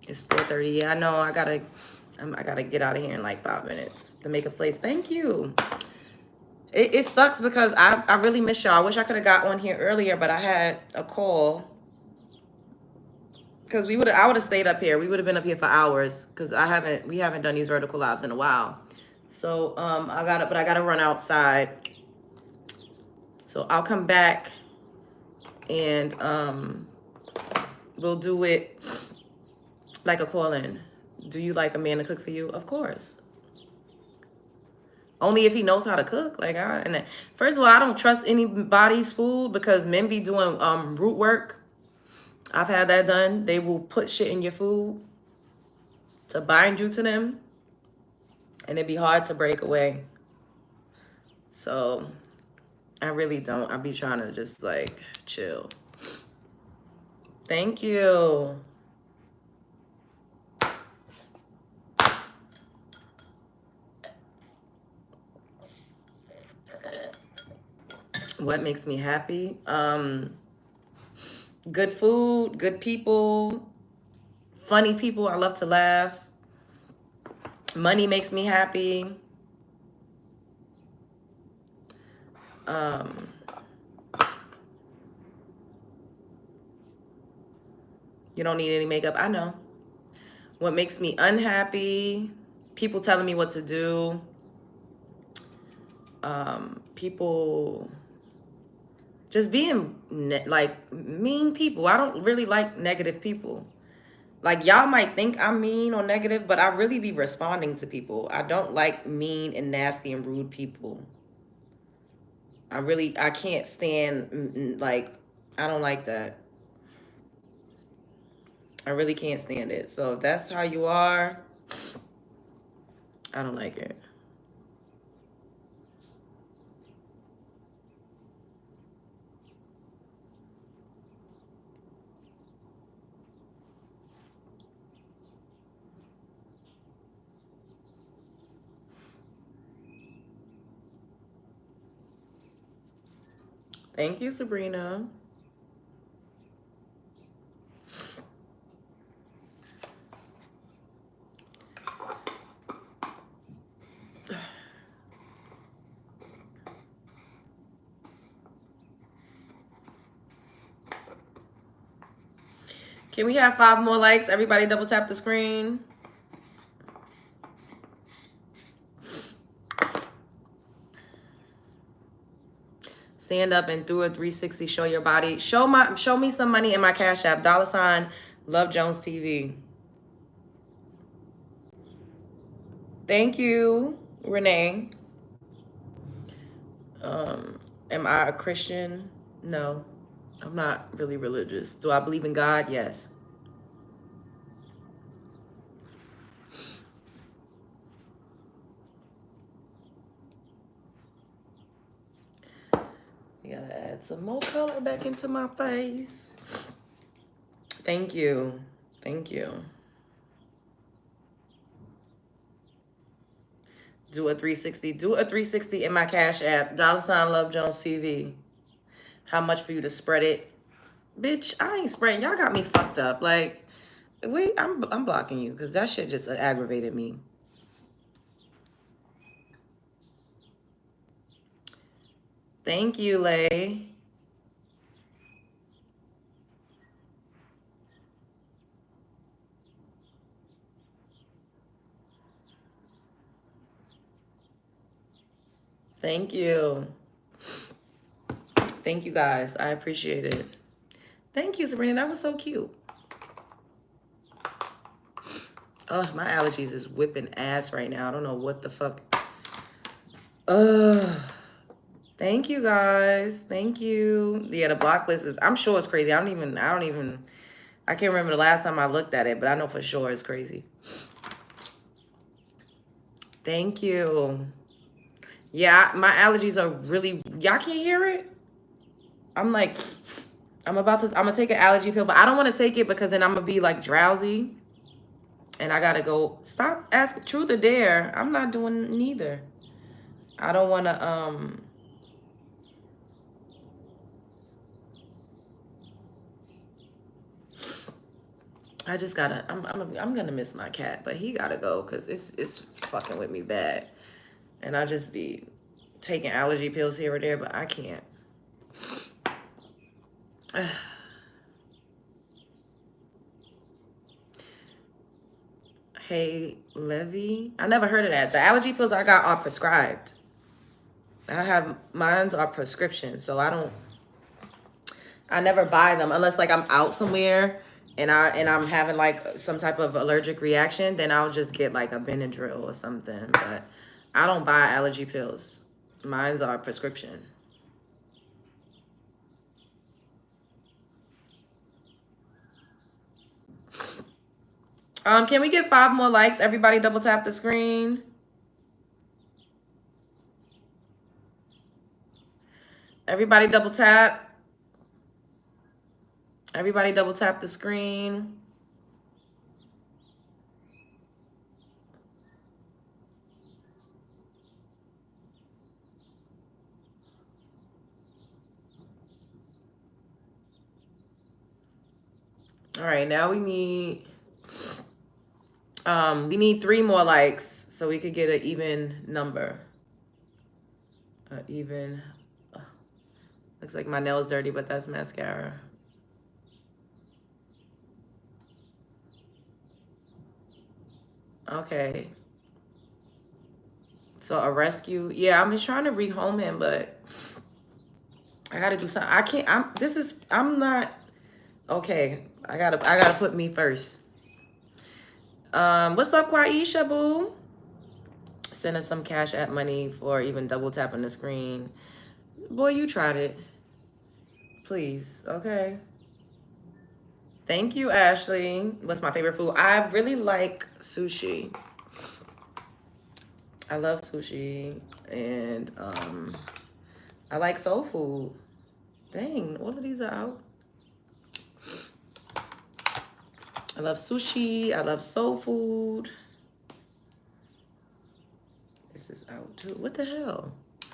It's 4:30. Yeah, I know. I gotta get out of here in like 5 minutes. The makeup slates. Thank you. It sucks because I really miss y'all. I wish I could have got on here earlier, but I had a call. Because I would have stayed up here. We would have been up here for hours. Because we haven't done these vertical lives in a while. So I gotta run outside. So I'll come back and we'll do it like a call-in. Do you like a man to cook for you? Of course. Only if he knows how to cook. And first of all, I don't trust anybody's food because men be doing root work. I've had that done. They will put shit in your food to bind you to them, and it'd be hard to break away. So I really don't. I be trying to just like chill. Thank you. What makes me happy? Good food, good people, funny people. I love to laugh. Money makes me happy. You don't need any makeup. I know. What makes me unhappy? People telling me what to do. People just being like mean people. I don't really like negative people. Like, y'all might think I'm mean or negative, but I really be responding to people. I don't like mean and nasty and rude people. I can't stand, like, I don't like that. I really can't stand it. So if that's how you are, I don't like it. Thank you, Sabrina. Can we have 5 more likes? Everybody double tap the screen. Stand up and do a 360, show your body. Show me some money in my Cash App. $ Love Jones TV. Thank you, Renee. Am I a Christian? No, I'm not really religious. Do I believe in God? Yes. I gotta add some more color back into my face. Thank you. Thank you. Do a 360. Do a 360 in my Cash App. $ Love Jones TV. How much for you to spread it? Bitch, I ain't spreading. Y'all got me fucked up. Like, wait, I'm blocking you because that shit just aggravated me. Thank you, Lay. Thank you. Thank you, guys. I appreciate it. Thank you, Sabrina. That was so cute. Oh, my allergies is whipping ass right now. I don't know what the fuck. Thank you, guys. Thank you. Yeah, the block list is, I'm sure it's crazy. I can't remember the last time I looked at it, but I know for sure it's crazy. Thank you. Yeah, my allergies are really, y'all can't hear it? I'm like, I'm gonna take an allergy pill, but I don't want to take it because then I'm gonna be like drowsy. And I gotta go, stop asking, truth or dare. I'm not doing neither. I don't wanna, I just gotta, I'm gonna miss my cat, but he gotta go because it's fucking with me bad. And I just be taking allergy pills here or there, but I can't. Hey, Levy. I never heard of that. The allergy pills I got are prescribed. Mine's are prescription, so I never buy them unless like I'm out somewhere and I'm having like some type of allergic reaction, then I'll just get like a Benadryl or something. But I don't buy allergy pills. Mine's are prescription. Can we get 5 more likes? Everybody double tap the screen. Everybody double tap. Everybody double tap the screen. All right, now we need 3 more likes so we could get an even number. Even. Looks like my nail's dirty, but that's mascara. Okay. So a rescue. Yeah, I'm just trying to rehome him, but I gotta do something. I can't. I'm not. Okay. I gotta put me first. What's up, Quaisha boo? Send us some Cash App money for even double tapping the screen. Boy, you tried it. Please, okay. Thank you, Ashley. What's my favorite food? I really like sushi. I love sushi, and I like soul food. Dang, all of these are out. I love sushi. I love soul food. This is out too. What the hell?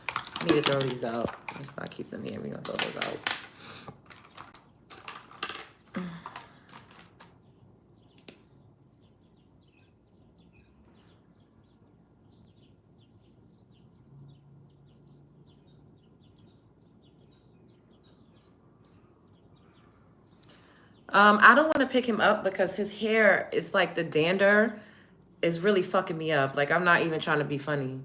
I need to throw these out. Let's not keep them here. We're gonna throw those out. I don't want to pick him up because his hair is like the dander is really fucking me up. Like, I'm not even trying to be funny.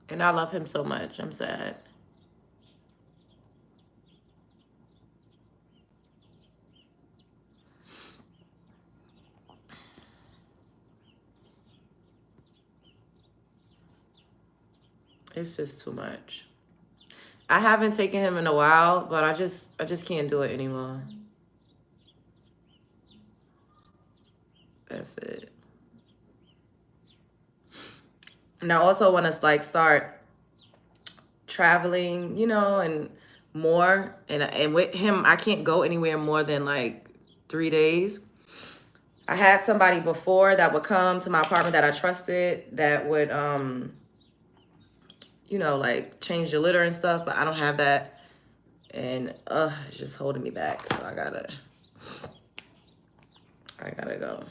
And I love him so much. I'm sad. It's just too much. I haven't taken him in a while, but I just can't do it anymore. That's it. And I also want to like start traveling, you know, and more. And with him, I can't go anywhere more than like 3 days. I had somebody before that would come to my apartment that I trusted that would you know, like change the litter and stuff, but I don't have that. And it's just holding me back. So I gotta go.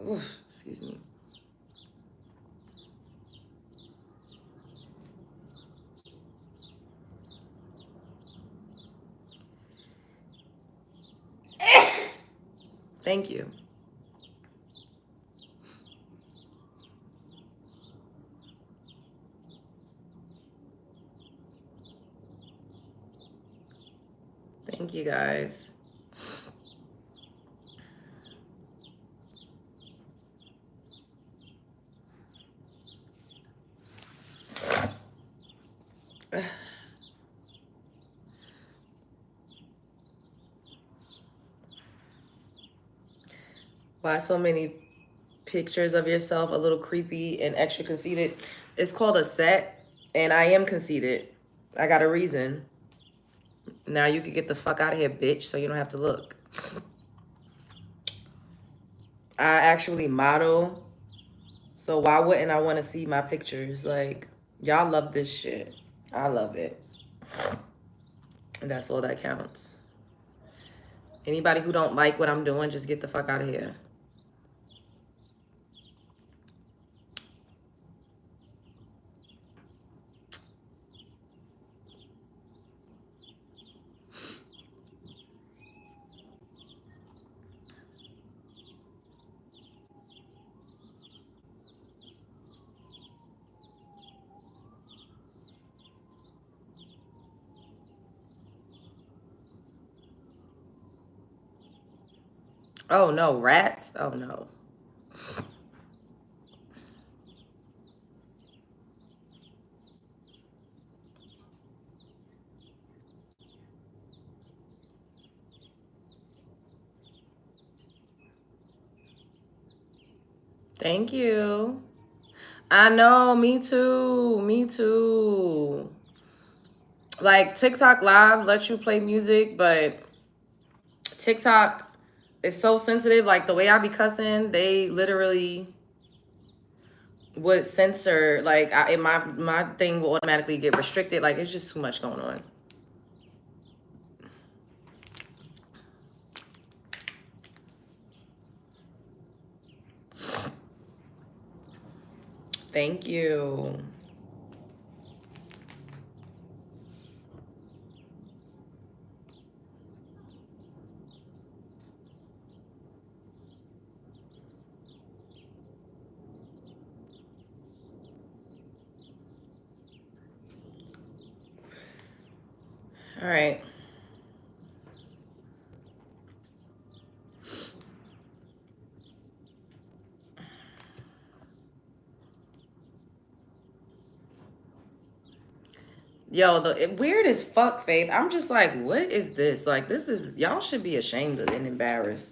Oof, excuse me. Thank you. Thank you, guys. Why so many pictures of yourself a little creepy and extra conceited? It's called a set, and I am conceited. I got a reason. Now you can get the fuck out of here, bitch, so you don't have to look. I actually model. So why wouldn't I want to see my pictures? Like, y'all love this shit. I love it. And that's all that counts. Anybody who don't like what I'm doing, just get the fuck out of here. Oh no, rats? Oh no. Thank you. I know, me too. Me too. Like TikTok live lets you play music, but TikTok is so sensitive. Like the way I be cussing, they literally would censor. Like my thing will automatically get restricted. Like it's just too much going on. Thank you. All right. Yo, weird as fuck, Faith. I'm just like, what is this? Like, this is, y'all should be ashamed of and embarrassed.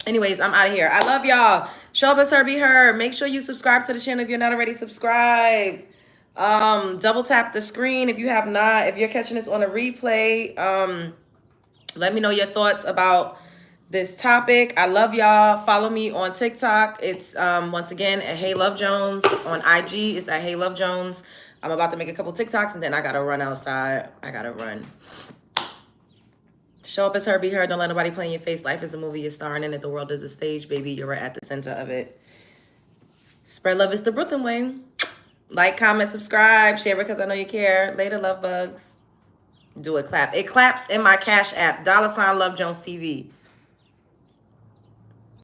Anyways, I'm out of here. I love y'all. Show up as her, be her. Make sure you subscribe to the channel if you're not already subscribed. Double tap the screen if you have not. If you're catching this on a replay, let me know your thoughts about this topic. I love y'all. Follow me on TikTok. It's once again at Hey Love Jones. On IG, it's at Hey Love Jones. I'm about to make a couple TikToks and then I gotta run outside. I gotta run. Show up as her, be her. Don't let nobody play in your face. Life is a movie you're starring in it. The world is a stage, baby. You're right at the center of it. Spread love is the Brooklyn way. Like, comment, subscribe, share because I know you care. Later, love bugs. Do a clap. It claps in my Cash App. $ Love Jones TV.